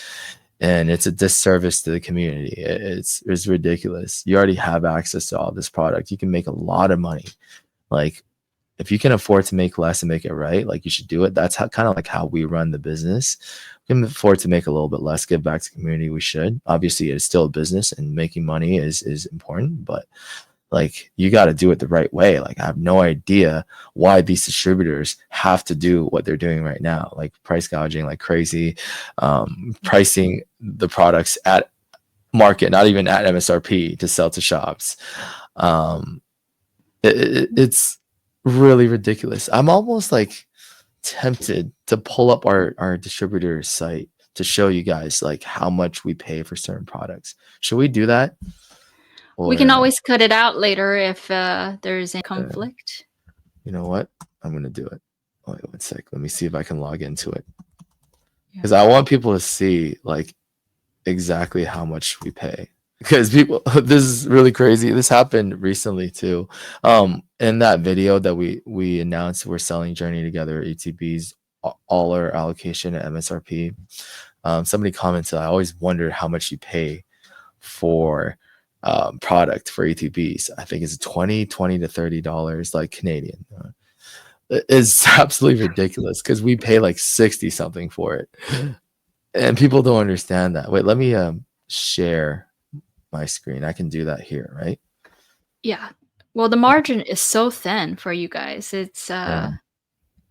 and it's a disservice to the community. It's ridiculous. You already have access to all this product. You can make a lot of money. Like if you can afford to make less and make it right, like you should do it. That's how kind of like how we run the business. We can afford to make a little bit less, give back to the community. We should. Obviously, it's still a business, and making money is important, but like you got to do it the right way. Like I have no idea why these distributors have to do what they're doing right now, like price gouging like crazy, pricing the products at market, not even at MSRP to sell to shops. It's really ridiculous. I'm almost like tempted to pull up our distributor site to show you guys like how much we pay for certain products. Should we do that? We can Or always cut it out later if there's a conflict. you know what? I'm gonna do it. Wait 1 sec. Let me see if I can log into it. Because I want people to see like exactly how much we pay. Because people, this is really crazy. This happened recently too. In that video that we announced, we're selling Journey Together ETBs, all our allocation at MSRP. Somebody commented, I always wondered how much you pay for product for ETBs. I think it's $20 to $30 like Canadian. It's absolutely ridiculous because we pay like 60 something for it. And people don't understand that. Wait, let me share my screen. I can do that here, right? Yeah. Well, the margin is so thin for you guys. It's a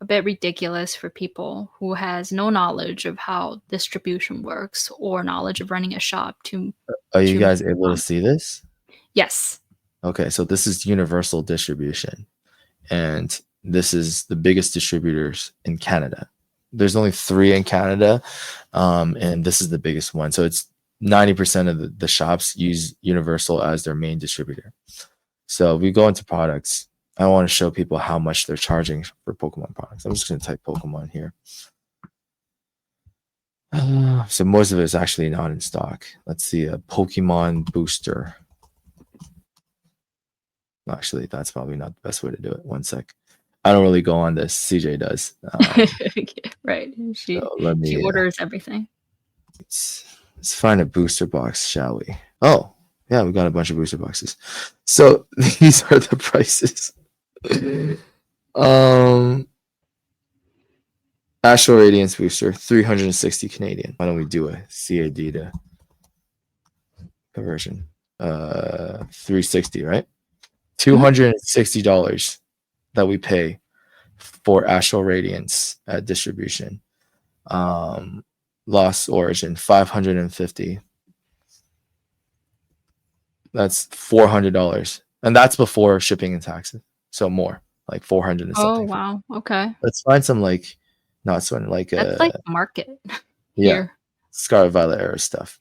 bit ridiculous for people who has no knowledge of how distribution works or knowledge of running a shop to Are you guys able to see this? Yes. Okay, so this is universal distribution. And this is the biggest distributors in Canada. There's only 3 in Canada, and this is the biggest one. So it's 90% of the shops use Universal as their main distributor. So if we go into products, I want to show people how much they're charging for Pokemon products. I'm just going to type Pokemon here. So most of it is actually not in stock. Let's see, a Pokemon booster. Actually, that's probably not the best way to do it. 1 sec. I don't really go on this. CJ does. Right. She let me, orders everything. Let's find a booster box, shall we? Oh, yeah, we got a bunch of booster boxes. So these are the prices. Astral Radiance booster, 360 Canadian. Why don't we do a CAD to conversion? 360, right? $260 that we pay for Astral Radiance at distribution. Lost Origin, 550. That's $400, and that's before shipping and taxes. So more, like 400 and something. Oh wow. Okay. Let's find some like not so like That's like market. Yeah, here. Scarlet Violet era stuff.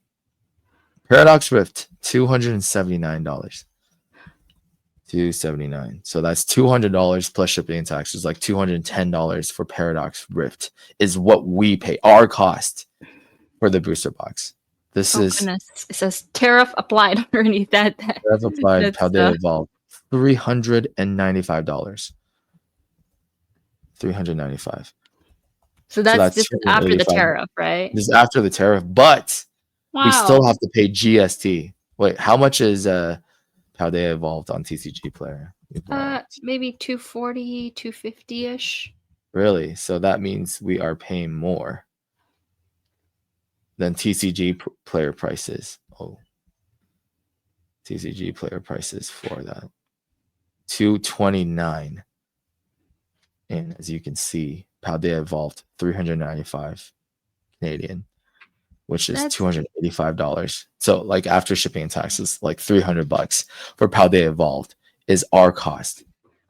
Paradox Rift, $279. $279. So that's $200 plus shipping and taxes, like $210 for Paradox Rift is what we pay, our cost for the booster box. This is goodness. It says tariff applied underneath that. That's applied. How they evolve. $395. $395. So that's just after the tariff, right? This is after the tariff, but we still have to pay GST. Wait, how much is How They Evolved on TCG Player? Maybe 240, 250-ish. Really? So that means we are paying more than TCG player prices. Oh, TCG player prices for that. $229. And as you can see, How They Evolved, $395 Canadian, which is $285. So like after shipping and taxes, like $300 for How They Evolved is our cost,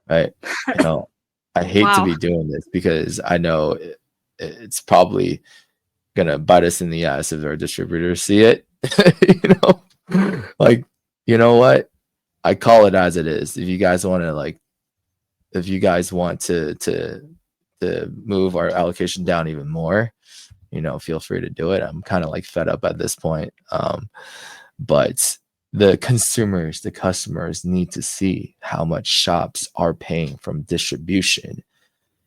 right? You know, I hate to be doing this because I know it's probably gonna bite us in the ass if our distributors see it. You know, like, you know what? I call it as it is. If you guys want to like, if you guys want to move our allocation down even more, you know, feel free to do it. I'm kind of like fed up at this point. But the consumers, the customers need to see how much shops are paying from distribution.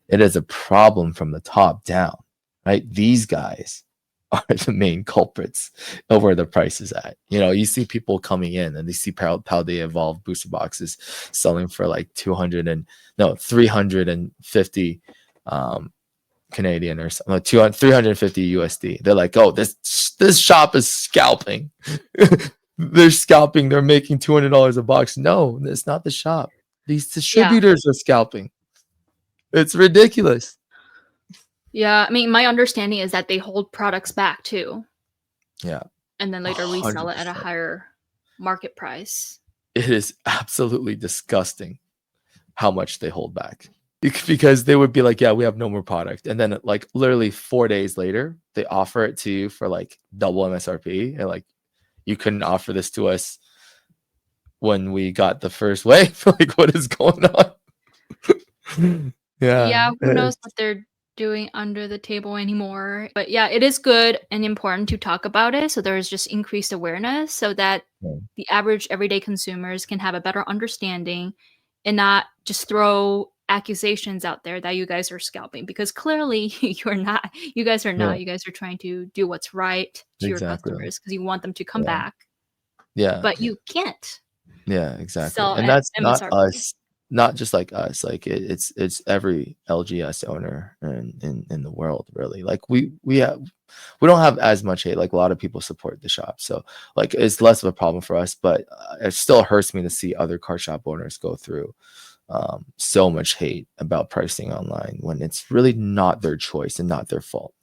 It is a problem from the top down, right? These guys are the main culprits of where the price is at. You see people coming in and they see how they evolve booster boxes selling for like 200 and no 350 Canadian or something, like 200, 350 USD. They're like, oh, this shop is scalping. They're scalping. They're making $200 a box. No, it's not the shop. These Yeah. distributors are scalping. It's ridiculous. Yeah. I mean, my understanding is that they hold products back too, Yeah, and then later resell it at a 100%. higher market price. It is absolutely disgusting how much they hold back. Because they would be like, yeah, we have no more product. And then like literally 4 days later, they offer it to you for like double MSRP. And like, you couldn't offer this to us when we got the first wave. Like, what is going on? Yeah. Yeah, who knows what they're doing under the table anymore. But yeah, it is good and important to talk about it. So there's just increased awareness so that the average everyday consumers can have a better understanding and not just throw accusations out there that you guys are scalping, because clearly you're not. You guys are Yeah, not. You guys are trying to do what's right to your exactly. customers because you want them to come Yeah. back, Yeah. but you can't Yeah, exactly. sell And at that's not MSRP. us, not just like us. Like it's every LGS owner in the world, really. Like we don't have as much hate. Like a lot of people support the shop, so like it's less of a problem for us. But it still hurts me to see other card shop owners go through so much hate about pricing online when it's really not their choice and not their fault.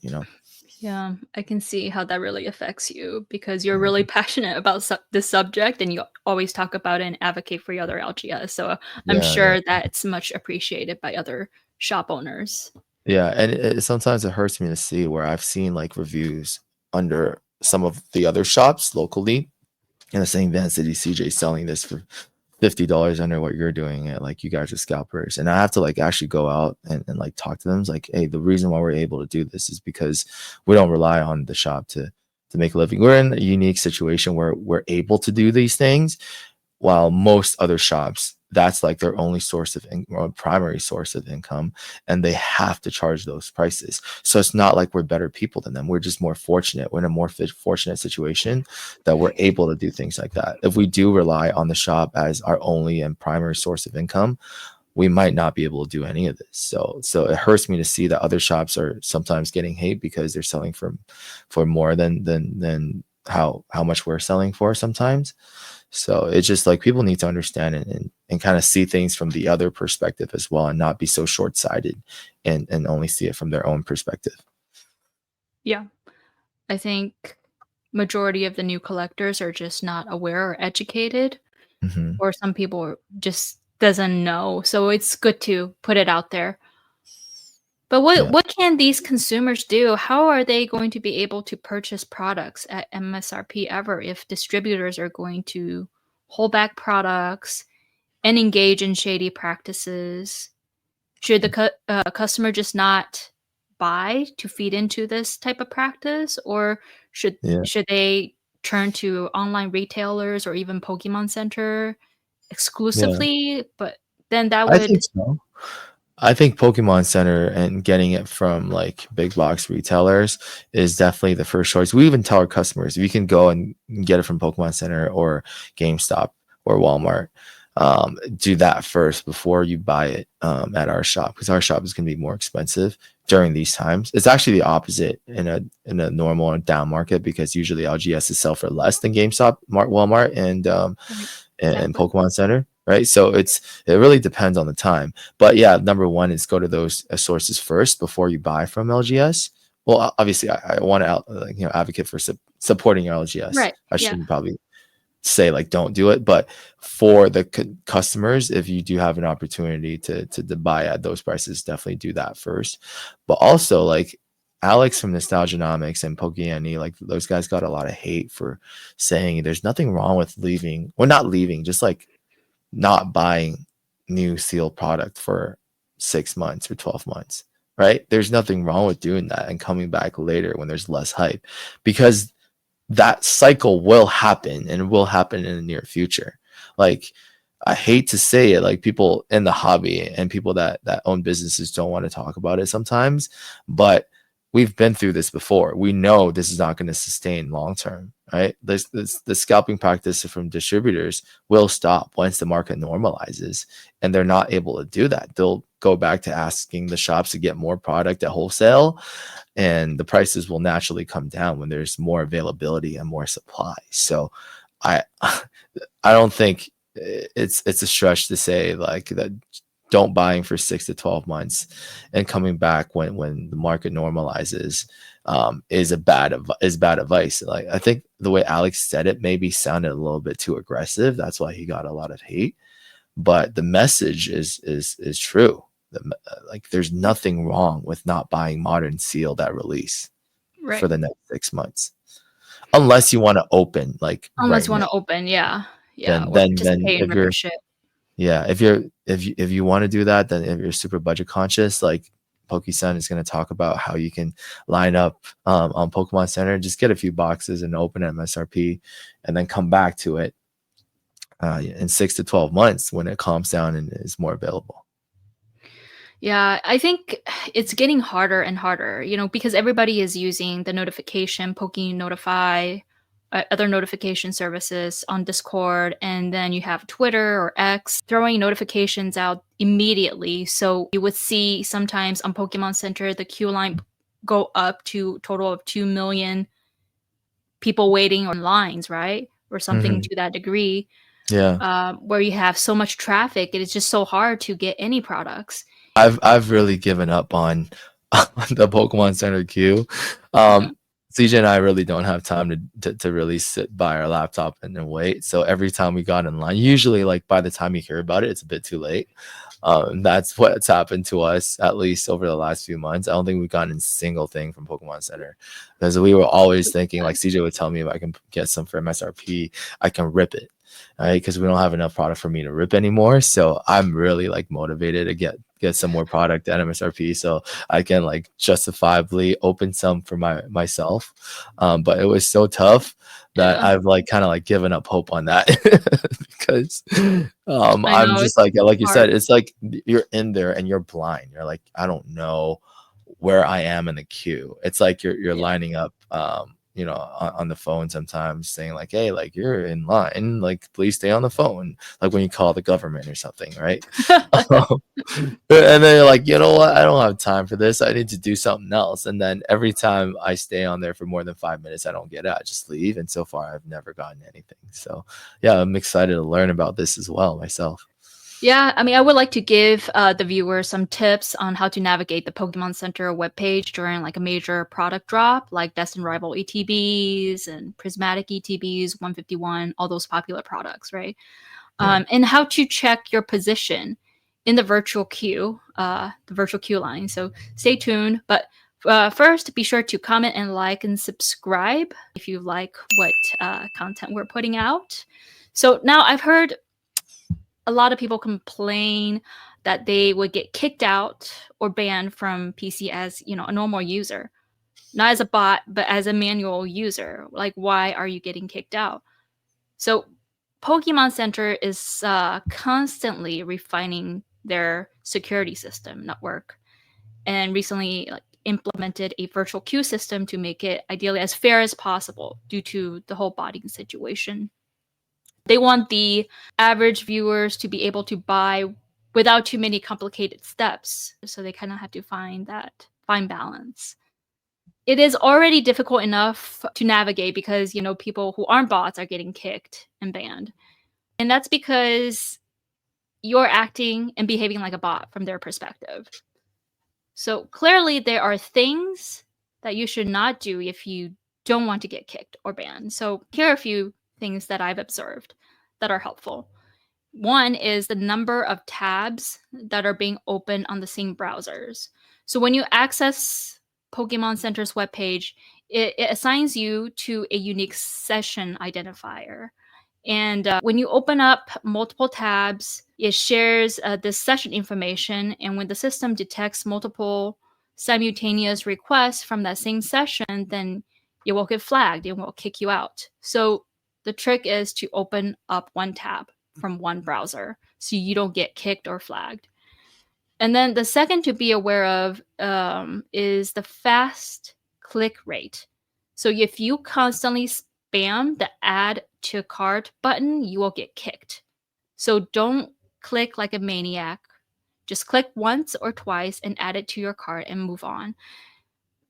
Yeah, I can see how that really affects you because you're Yeah, really passionate about this subject and you always talk about it and advocate for your other LGS. So I'm yeah, yeah. sure that it's much appreciated by other shop owners. Yeah, and sometimes it hurts me to see where I've seen like reviews under some of the other shops locally in the same Van City CJ selling this for $50 under what you're doing it. Like, you guys are scalpers. And I have to like actually go out and like talk to them. It's like, hey, the reason why we're able to do this is because we don't rely on the shop to make a living. We're in a unique situation where we're able to do these things, while most other shops, that's like their only source of or primary source of income, and they have to charge those prices. So it's not like we're better people than them. We're just more fortunate. We're in a more fortunate situation that we're able to do things like that. If we do rely on the shop as our only and primary source of income, we might not be able to do any of this. So it hurts me to see that other shops are sometimes getting hate because they're selling for more than how much we're selling for sometimes. So it's just like people need to understand and kind of see things from the other perspective as well, and not be so short-sighted and only see it from their own perspective. Yeah, I think majority of the new collectors are just not aware or educated, Hmm. or some people just doesn't know. So it's good to put it out there. But Yeah, what can these consumers do? How are they going to be able to purchase products at MSRP ever if distributors are going to hold back products and engage in shady practices? Should the customer just not buy to feed into this type of practice, or yeah, should they turn to online retailers or even Pokemon Center yeah. exclusively? But then that I would think so. I think Pokemon Center and getting it from like big box retailers is definitely the first choice. We even tell our customers, if you can go and get it from Pokemon Center or GameStop or Walmart, do that first before you buy it at our shop, because our shop is going to be more expensive during these times. It's actually the opposite in a normal and down market, because usually LGS is sell for less than GameStop, Walmart, right, and exactly. Pokemon Center, right? So it really depends on the time. But yeah, number one is go to those sources first before you buy from LGS. Well, obviously, I want to advocate for supporting your LGS. Right. I Yeah. shouldn't probably say like don't do it, but for the customers, if you do have an opportunity to buy at those prices, definitely do that first. But also, like Alex from Nostalgianomics and Pokeani, like those guys got a lot of hate for saying there's nothing wrong with leaving, or not leaving, just like not buying new sealed product for 6 months or 12 months, right? There's nothing wrong with doing that and coming back later when there's less hype, because that cycle will happen, and will happen in the near future. Like, I hate to say it, like people in the hobby and people that own businesses don't want to talk about it sometimes, but we've been through this before. We know this is not going to sustain long term, right? The scalping practice from distributors will stop once the market normalizes, and they're not able to do that. They'll go back to asking the shops to get more product at wholesale, and the prices will naturally come down when there's more availability and more supply. So I I don't think it's a stretch to say like that don't buying for 6 to 12 months and coming back when the market normalizes is bad advice. Like I think the way Alex said it maybe sounded a little bit too aggressive. That's why he got a lot of hate. But the message is true. Like there's nothing wrong with not buying modern sealed at release for Right. the next 6 months, unless you want to open like Unless right you want now. to open, yeah. Yeah, Then or then then participate in if you're membership. yeah, if you want to do that, then if you're super budget conscious, like PokeSun is going to talk about how you can line up on Pokemon Center, just get a few boxes and open at MSRP, and then come back to it in 6 to 12 months when it calms down and is more available. Yeah, I think it's getting harder and harder, because everybody is using the notification, Poke Notify, other notification services on Discord, and then you have Twitter or X throwing notifications out immediately. So you would see sometimes on Pokemon Center the queue line go up to a total of 2 million people waiting on lines, right? Or something Hmm. to that degree, Yeah, where you have so much traffic, it is just so hard to get any products. I've really given up on the Pokemon Center queue. Yeah. CJ and I really don't have time to really sit by our laptop and then wait. So every time we got in line, usually like by the time you hear about it, it's a bit too late. That's what's happened to us at least over the last few months. I don't think we've gotten a single thing from Pokemon Center because we were always thinking like CJ would tell me if I can get some for MSRP, I can rip it. Right, because we don't have enough product for me to rip anymore. So I'm really like motivated to get some more product at MSRP so I can like justifiably open some for myself. But it was so tough that Yeah. I've like kind of like given up hope on that because I I'm know just it's like you hard. said, it's like you're in there and you're blind. You're like, I don't know where I am in the queue. It's like you're Yeah. lining up on the phone sometimes saying like, hey, like you're in line, like please stay on the phone, like when you call the government or something, right? And then you're like, you know what, I don't have time for this, I need to do something else. And then every time I stay on there for more than 5 minutes, I don't get it, I just leave. And so far I've never gotten anything. So yeah, I'm excited to learn about this as well myself. Yeah, I mean, I would like to give the viewers some tips on how to navigate the Pokemon Center webpage during like a major product drop, like Destined Rival ETBs and Prismatic ETBs, 151, all those popular products, right? Yeah. And how to check your position in the virtual queue line. So stay tuned. But first, be sure to comment and like and subscribe if you like what content we're putting out. So now I've heard a lot of people complain that they would get kicked out or banned from PC as, a normal user, not as a bot, but as a manual user. Like, why are you getting kicked out? So, Pokemon Center is constantly refining their security system network, and recently implemented a virtual queue system to make it ideally as fair as possible due to the whole botting situation. They want the average viewers to be able to buy without too many complicated steps. So they kind of have to find that fine balance. It is already difficult enough to navigate because, people who aren't bots are getting kicked and banned. And that's because you're acting and behaving like a bot from their perspective. So clearly, there are things that you should not do if you don't want to get kicked or banned. So here are a few things that I've observed that are helpful. One is the number of tabs that are being opened on the same browsers. So when you access Pokemon Center's webpage, it assigns you to a unique session identifier. And when you open up multiple tabs, it shares this session information. And when the system detects multiple simultaneous requests from that same session, then it will get flagged and will kick you out. So the trick is to open up one tab from one browser so you don't get kicked or flagged. And then the second to be aware of is the fast click rate. So if you constantly spam the add to cart button, you will get kicked. So don't click like a maniac. Just click once or twice and add it to your cart and move on.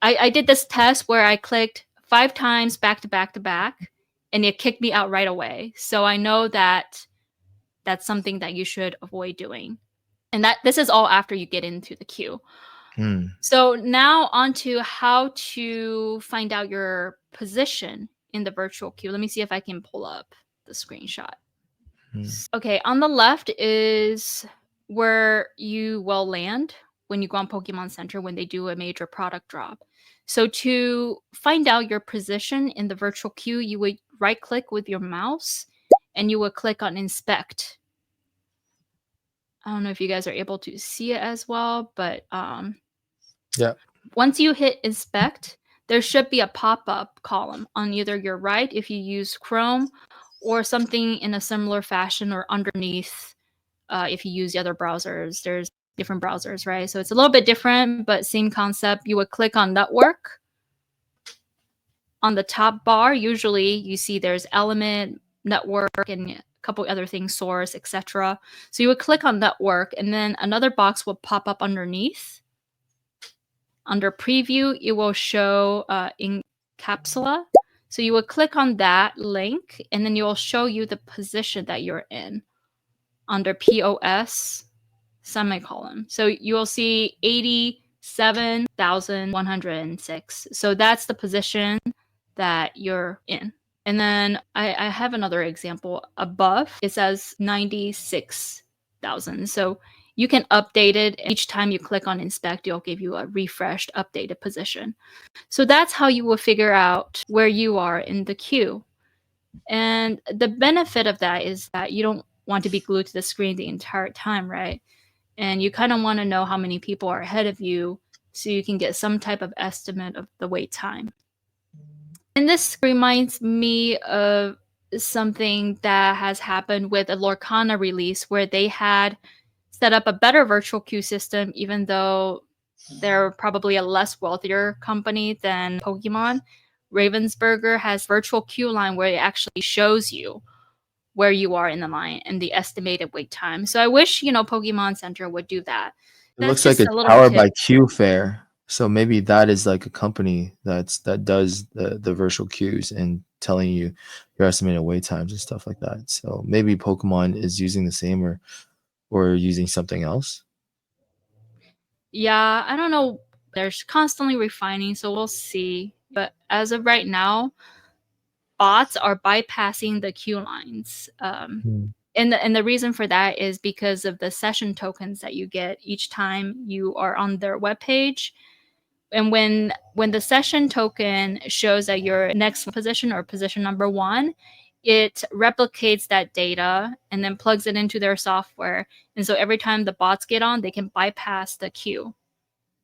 I did this test where I clicked 5 times back to back to back, and it kicked me out right away. So I know that that's something that you should avoid doing. And that this is all after you get into the queue. Mm, So now on to how to find out your position in the virtual queue. Let me see if I can pull up the screenshot. mm, Okay, on the left is where you will land when you go on Pokemon Center when they do a major product drop. So to find out your position in the virtual queue, you would right click with your mouse and you would click on inspect. I don't know if you guys are able to see it as well, but yeah. once you hit inspect, there should be a pop-up column on either your right if you use Chrome or something in a similar fashion, or underneath if you use the other browsers. There's different browsers, right? So it's a little bit different, but same concept. You would click on network. On the top bar, usually you see there's element, network, and a couple other things, source, etc. So you would click on network, and then another box will pop up underneath. Under preview, it will show in capsula. So you would click on that link, and then it will show you the position that you're in under POS semicolon. So you will see 87,106. So that's the position that you're in. And then I have another example above. It says 96,000. So you can update it. Each time you click on inspect, it'll give you a refreshed, updated position. So that's how you will figure out where you are in the queue. And the benefit of that is that you don't want to be glued to the screen the entire time, right? And you kind of want to know how many people are ahead of you so you can get some type of estimate of the wait time. And this reminds me of something that has happened with a Lorcana release where they had set up a better virtual queue system, even though they're probably a less wealthier company than Pokemon. Ravensburger has virtual queue line where it actually shows you where you are in the line and the estimated wait time. So I wish, Pokemon Center would do that. It That's looks like just it's a little powered tip. by Qfair. So maybe that is like a company that does the virtual queues and telling you your estimated wait times and stuff like that. So maybe Pokemon is using the same or using something else. Yeah, I don't know. They're constantly refining, so we'll see. But as of right now, bots are bypassing the queue lines. Mm, And the reason for that is because of the session tokens that you get each time you are on their webpage. And when the session token shows that you're next position or position number 1, it replicates that data and then plugs it into their software. And so every time the bots get on, they can bypass the queue.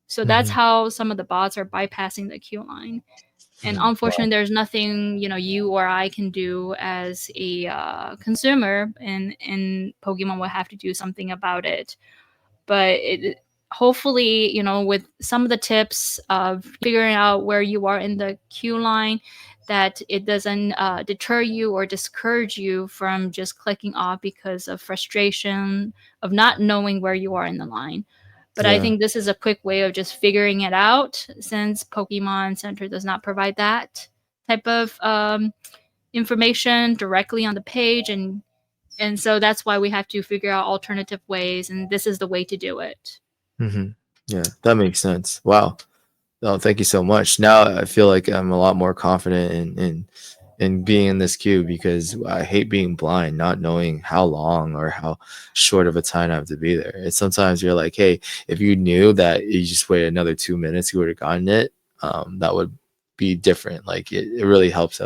So that's mhm, how some of the bots are bypassing the queue line. And mhm. Wow. unfortunately, there's nothing you or I can do as a consumer, and Pokemon will have to do something about it. But hopefully, with some of the tips of figuring out where you are in the queue line, that it doesn't deter you or discourage you from just clicking off because of frustration of not knowing where you are in the line. But I Yeah. think this is a quick way of just figuring it out, since Pokemon Center does not provide that type of information directly on the page, and so that's why we have to figure out alternative ways, and this is the way to do it. Hmm. Yeah, that makes sense. Wow. Oh, thank you so much. Now I feel like I'm a lot more confident in being in this queue because I hate being blind, not knowing how long or how short of a time I have to be there. And sometimes you're like, hey, if you knew that you just wait another 2 minutes, you would have gotten it. That would be different. Like it really helps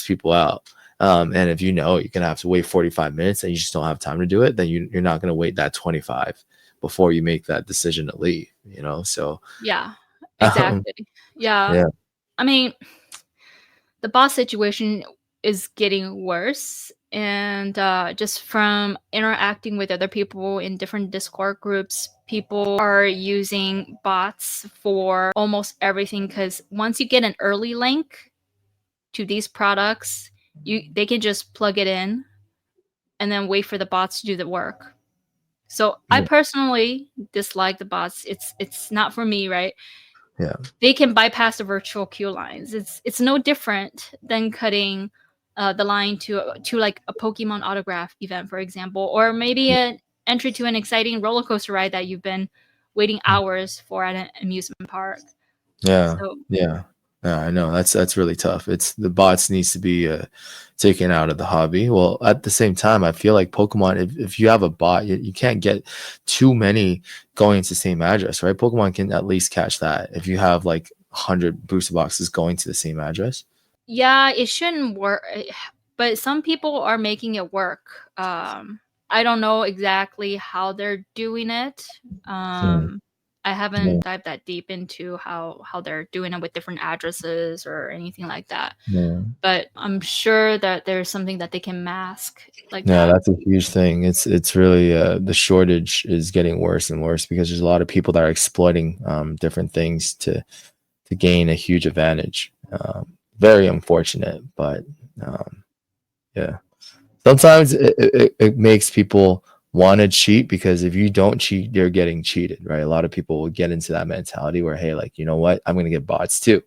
people out. And if you know you're gonna have to wait 45 minutes and you just don't have time to do it, then you're not gonna wait that 25 before you make that decision to leave. So Yeah, um, exactly. Yeah. yeah. I mean, the boss situation is getting worse. And just from interacting with other people in different Discord groups, people are using bots for almost everything, because once you get an early link to these products, they can just plug it in and then wait for the bots to do the work. So I Yeah. personally dislike the bots. It's not for me, right? Yeah. They can bypass the virtual queue lines. It's no different than cutting the line to like a Pokemon autograph event, for example, or maybe an entry to an exciting roller coaster ride that you've been waiting hours for at an amusement park. Yeah. So Yeah. Yeah, I know that's really tough. It's the bots needs to be taken out of the hobby. Well, at the same time, I feel like Pokemon, if you have a bot, you can't get too many going to the same address, right? Pokemon can at least catch that if you have like 100 booster boxes going to the same address. yeah, it shouldn't work, but some people are making it work. I don't know exactly how they're doing it. Mm, I yeah, haven't dived that deep into how they're doing it with different addresses or anything like that. yeah. But I'm sure that there's something that they can mask like Yeah, that. that's a huge thing. It's really the shortage is getting worse and worse because there's a lot of people that are exploiting different things to gain a huge advantage. Very unfortunate, but um, yeah. Sometimes it makes people want to cheat because if you don't cheat, you're getting cheated, right? A lot of people will get into that mentality where, hey, like, you know what? I'm going to get bots too.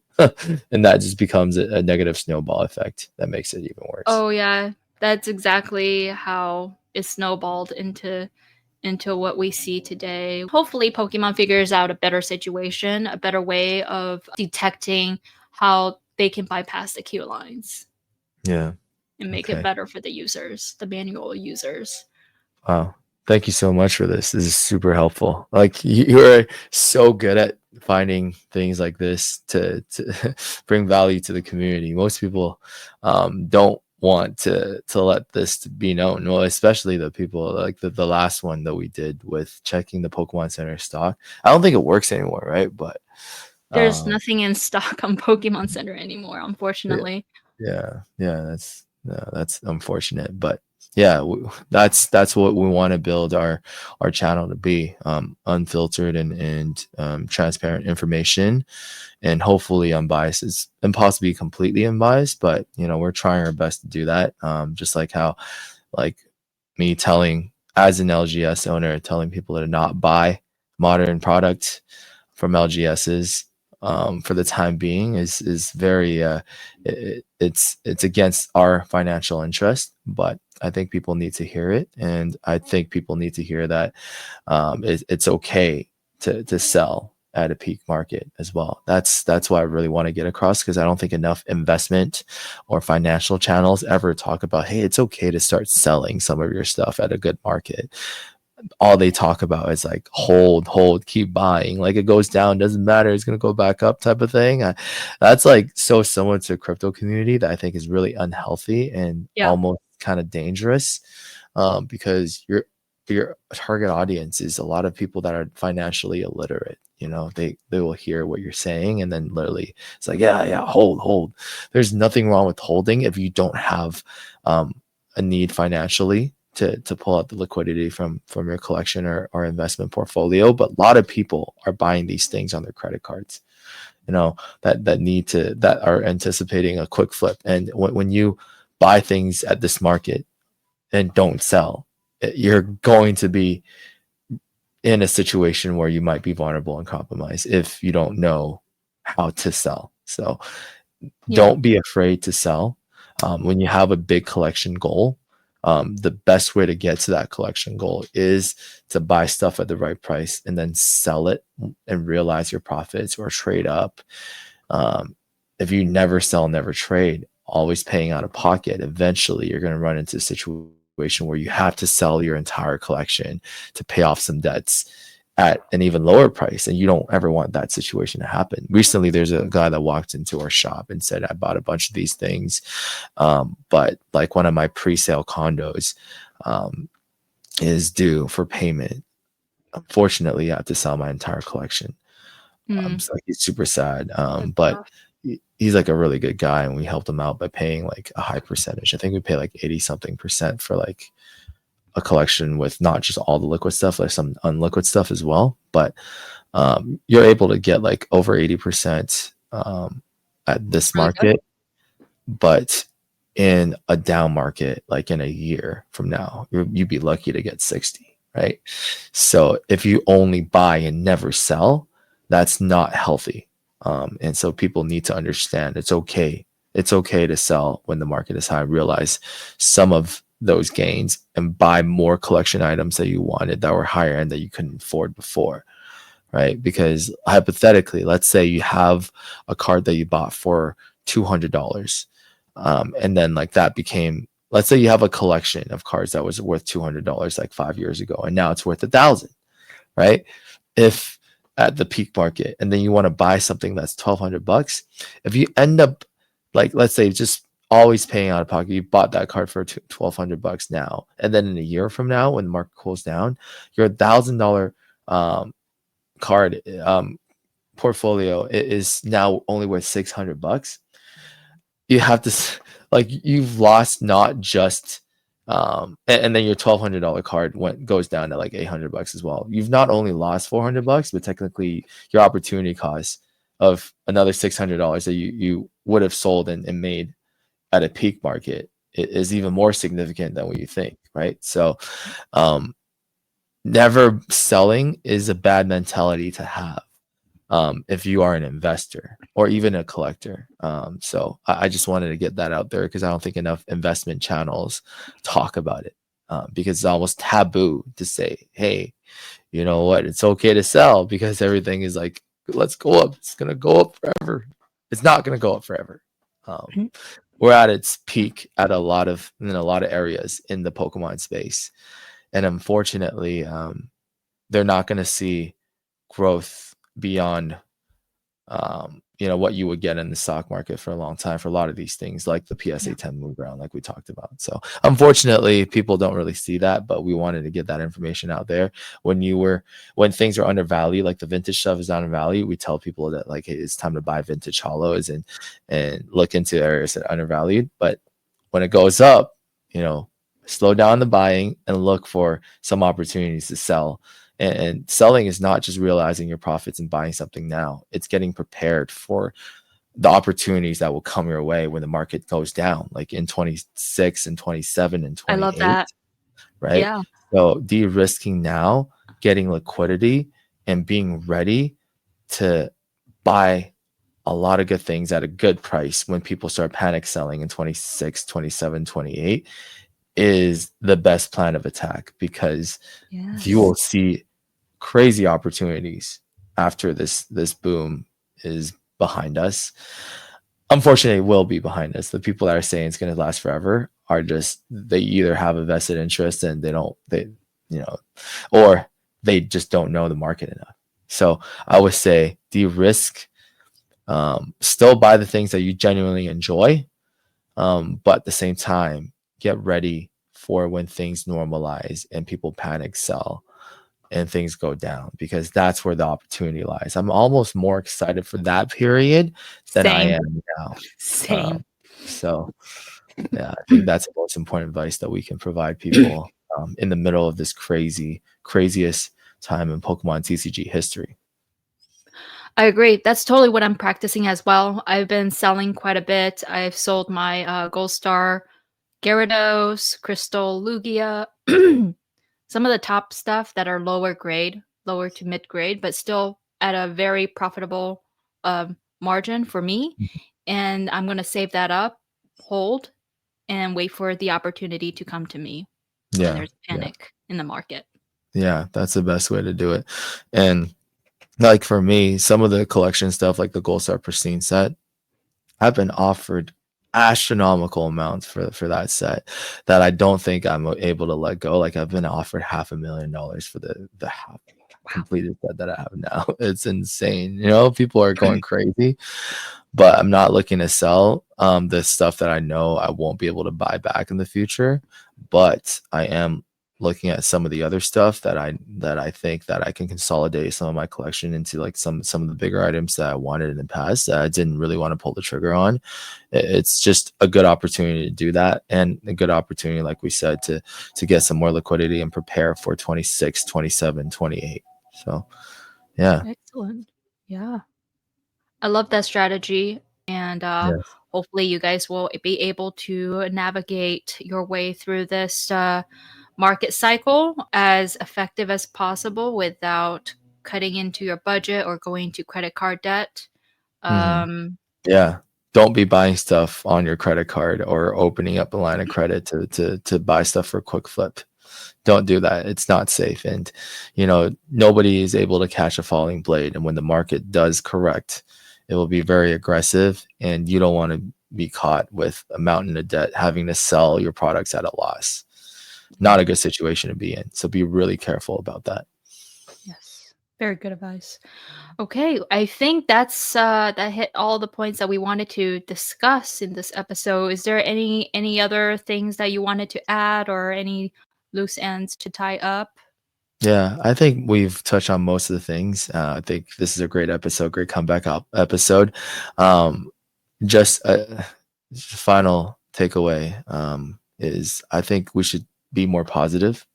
And that just becomes a negative snowball effect that makes it even worse. Oh yeah, that's exactly how it snowballed into what we see today. Hopefully Pokemon figures out a better situation, a better way of detecting how they can bypass the queue lines Yeah. and make it Okay. better for the users, the manual users. Wow. Thank you so much for this. This is super helpful. Like you're so good at finding things like this to bring value to the community. Most people don't want to let this be known. Well, especially the people like the last one that we did with checking the Pokemon Center stock. I don't think it works anymore, right? But There's um, nothing in stock on Pokemon Center anymore, yeah, unfortunately. yeah, yeah, that's unfortunate, but yeah, that's what we want to build our channel to be, unfiltered and transparent information, and hopefully unbiased. It's impossible to be completely unbiased, but you know we're trying our best to do that. Just like how, like me telling as an LGS owner, telling people to not buy modern product from LGSs for the time being is very it's against our financial interest, but I think people need to hear it, and I think people need to hear that it's okay to sell at a peak market as well. That's what I really want to get across because I don't think enough investment or financial channels ever talk about, hey, it's okay to start selling some of your stuff at a good market. All they talk about is like hold, keep buying. Like it goes down, doesn't matter, it's gonna go back up type of thing. That's like so similar to crypto community that I think is really unhealthy and Yeah. almost kind of dangerous, because your target audience is a lot of people that are financially illiterate. You know, they will hear what you're saying and then literally it's like, yeah, hold. There's nothing wrong with holding if you don't have a need financially to pull out the liquidity from your collection or investment portfolio. But a lot of people are buying these things on their credit cards, you know, that are anticipating a quick flip. And when you buy things at this market and don't sell, you're going to be in a situation where you might be vulnerable and compromised if you don't know how to sell. So Yeah. don't be afraid to sell. When you have a big collection goal, the best way to get to that collection goal is to buy stuff at the right price and then sell it and realize your profits or trade up. Um, if you never sell, never trade, always paying out of pocket, eventually you're going to run into a situation where you have to sell your entire collection to pay off some debts at an even lower price, and you don't ever want that situation to happen. Recently there's a guy that walked into our shop and said, I bought a bunch of these things, but like one of my pre-sale condos um, is due for payment. Unfortunately I have to sell my entire collection. Mm, So like, he's super sad, that's but tough. he's like a really good guy, and we helped him out by paying like a high percentage. I think we pay like 80 something percent for like a collection with not just all the liquid stuff, like some unliquid stuff as well. But you're able to get like over 80% at this Really good. market, but in a down market, like in a year from now, you'd be lucky to get 60, right? So if you only buy and never sell, that's not healthy. And so people need to understand it's okay. It's okay to sell when the market is high. Realize some of those gains and buy more collection items that you wanted that were higher end that you couldn't afford before, right? Because hypothetically, let's say you have a card that you bought for $200, and then like that became, let's say you have a collection of cards that was worth $200 like 5 years ago, and now it's worth 1,000, right? If at the peak market, and then you want to buy something that's $1,200, if you end up like, let's say, just always paying out of pocket, you bought that card for $1,200 now, and then in a year from now, when the market cools down, your $1,000 card portfolio is now only worth $600. You have to like, you've lost not just and then your $1,200 card goes down to like $800 as well. You've not only lost $400, but technically your opportunity cost of another $600 that you would have sold and made at a peak market is even more significant than what you think, right? So never selling is a bad mentality to have if you are an investor or even a collector. So I just wanted to get that out there because I don't think enough investment channels talk about it, because it's almost taboo to say, hey, you know what, it's okay to sell, because everything is like, let's go up. It's going to go up forever. It's not going to go up forever. We're at its peak at in a lot of areas in the Pokemon space. And unfortunately, they're not going to see growth beyond what you would get in the stock market for a long time for a lot of these things, like the PSA 10 Moonbreon, like we talked about. So unfortunately, people don't really see that, but we wanted to get that information out there. When things are undervalued, like the vintage stuff is undervalued, we tell people that like, hey, it's time to buy vintage hollows and look into areas that are undervalued. But when it goes up, slow down the buying and look for some opportunities to sell. And selling is not just realizing your profits and buying something now. It's getting prepared for the opportunities that will come your way when the market goes down, like in 26 and 27 and I love 28, that. right? Yeah. So de-risking now, getting liquidity, and being ready to buy a lot of good things at a good price when people start panic selling in 26, 27, 28 is the best plan of attack, because you will see crazy opportunities after this boom is behind us. Unfortunately, it will be behind us. The people that are saying it's going to last forever are just, they either have a vested interest and or they just don't know the market enough. So I would say de-risk, still buy the things that you genuinely enjoy, but at the same time, get ready for when things normalize and people panic sell and things go down, because that's where the opportunity lies. I'm almost more excited for that period than I am now. Same. So yeah, I think that's the most important advice that we can provide people in the middle of this craziest time in Pokemon TCG history. I agree. That's totally what I'm practicing as well. I've been selling quite a bit. I've sold my Gold Star Gyarados, Crystal Lugia, some of the top stuff that are lower to mid grade, but still at a very profitable margin for me. And I'm going to save that up, hold, and wait for the opportunity to come to me when there's panic in the market. Yeah, that's the best way to do it. And like for me, some of the collection stuff, like the Gold Star Pristine set, I've been offered astronomical amounts for that set that I don't think I'm able to let go. Like I've been offered $500,000 for the half completed set that I have now. It's insane. People are going crazy, but I'm not looking to sell the stuff that I know I won't be able to buy back in the future. But I am looking at some of the other stuff that I think that I can consolidate some of my collection into like some of the bigger items that I wanted in the past that I didn't really want to pull the trigger on. It's just a good opportunity to do that, and a good opportunity, like we said, to get some more liquidity and prepare for 26, 27, 28. So yeah. Excellent. Yeah. I love that strategy, and Yes. hopefully you guys will be able to navigate your way through this market cycle as effective as possible without cutting into your budget or going to credit card debt. Mhm. Um, Yeah. Don't be buying stuff on your credit card or opening up a line of credit to buy stuff for a quick flip. Don't do that. It's not safe. And, nobody is able to catch a falling blade. And when the market does correct, it will be very aggressive. And you don't want to be caught with a mountain of debt, having to sell your products at a loss. Not a good situation to be in. So be really careful about that. yes, very good advice. Okay, I think that hit all the points that we wanted to discuss in this episode. Is there any other things that you wanted to add or any loose ends to tie up? Yeah, I think we've touched on most of the things. I think this is a great episode, great comeback episode. Um, just a final takeaway is I think we should be more positive.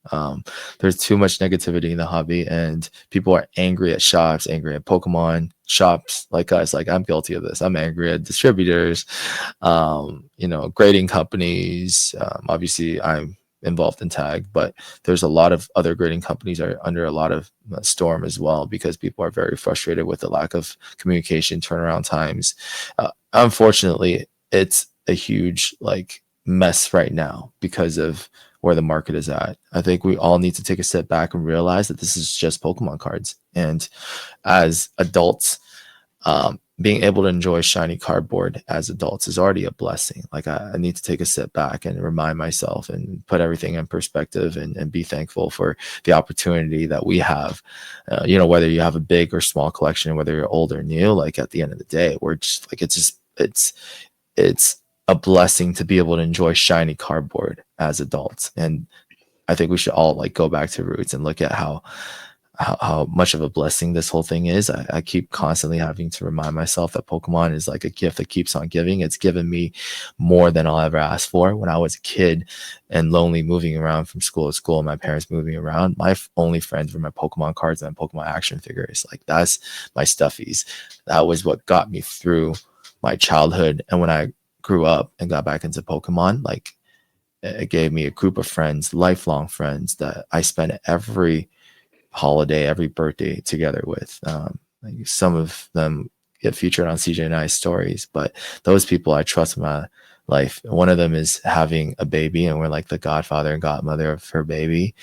There's too much negativity in the hobby, and people are angry at shops, angry at Pokemon shops like us. Like I'm guilty of this. I'm angry at distributors, grading companies. Obviously, I'm involved in tag, but there's a lot of other grading companies are under a lot of storm as well because people are very frustrated with the lack of communication, turnaround times. Unfortunately, it's a huge like mess right now because of where the market is at. I think we all need to take a step back and realize that this is just Pokemon cards, and as adults, being able to enjoy shiny cardboard as adults is already a blessing. Like I need to take a step back and remind myself and put everything in perspective and be thankful for the opportunity that we have. Whether you have a big or small collection, whether you're old or new, like at the end of the day, we're just like, it's a blessing to be able to enjoy shiny cardboard as adults. And I think we should all like go back to roots and look at how much of a blessing this whole thing is. I keep constantly having to remind myself that Pokemon is like a gift that keeps on giving. It's given me more than I'll ever ask for. When I was a kid and lonely, moving around from school to school, my parents moving around, my only friends were my Pokemon cards and Pokemon action figures. Like that's my stuffies. That was what got me through my childhood. And when I grew up and got back into Pokemon, like it gave me a group of friends, lifelong friends that I spent every holiday, every birthday together with. Like some of them get featured on CJ and I stories, but those people I trust in my life. One of them is having a baby, and we're like the godfather and godmother of her baby.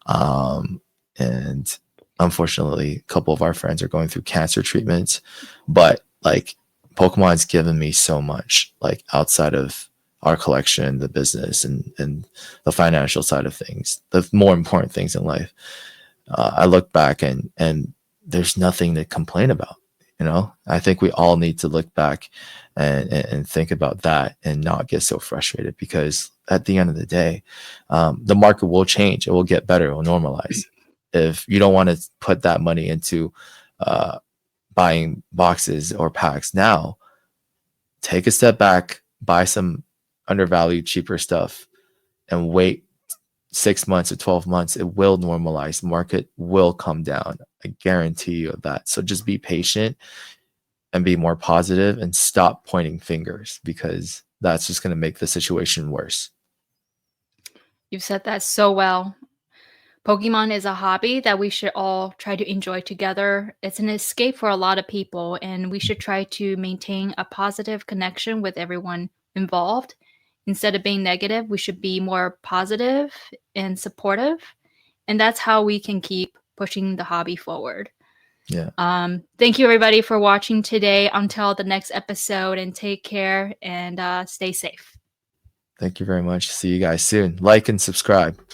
And unfortunately, a couple of our friends are going through cancer treatments, but like Pokemon's given me so much, like outside of our collection, the business, and the financial side of things, the more important things in life. I look back and there's nothing to complain about. I think we all need to look back and think about that and not get so frustrated, because at the end of the day, the market will change. It will get better. It will normalize. If you don't want to put that money into buying boxes or packs now, take a step back, buy some undervalued, cheaper stuff, and wait 6 months or 12 months. It will normalize. Market will come down. I guarantee you of that. So just be patient and be more positive and stop pointing fingers, because that's just going to make the situation worse. You've said that so well. Pokemon is a hobby that we should all try to enjoy together. It's an escape for a lot of people, and we should try to maintain a positive connection with everyone involved. Instead of being negative, we should be more positive and supportive. And that's how we can keep pushing the hobby forward. Yeah. Thank you, everybody, for watching today. Until the next episode, and take care and stay safe. Thank you very much. See you guys soon. Like and subscribe.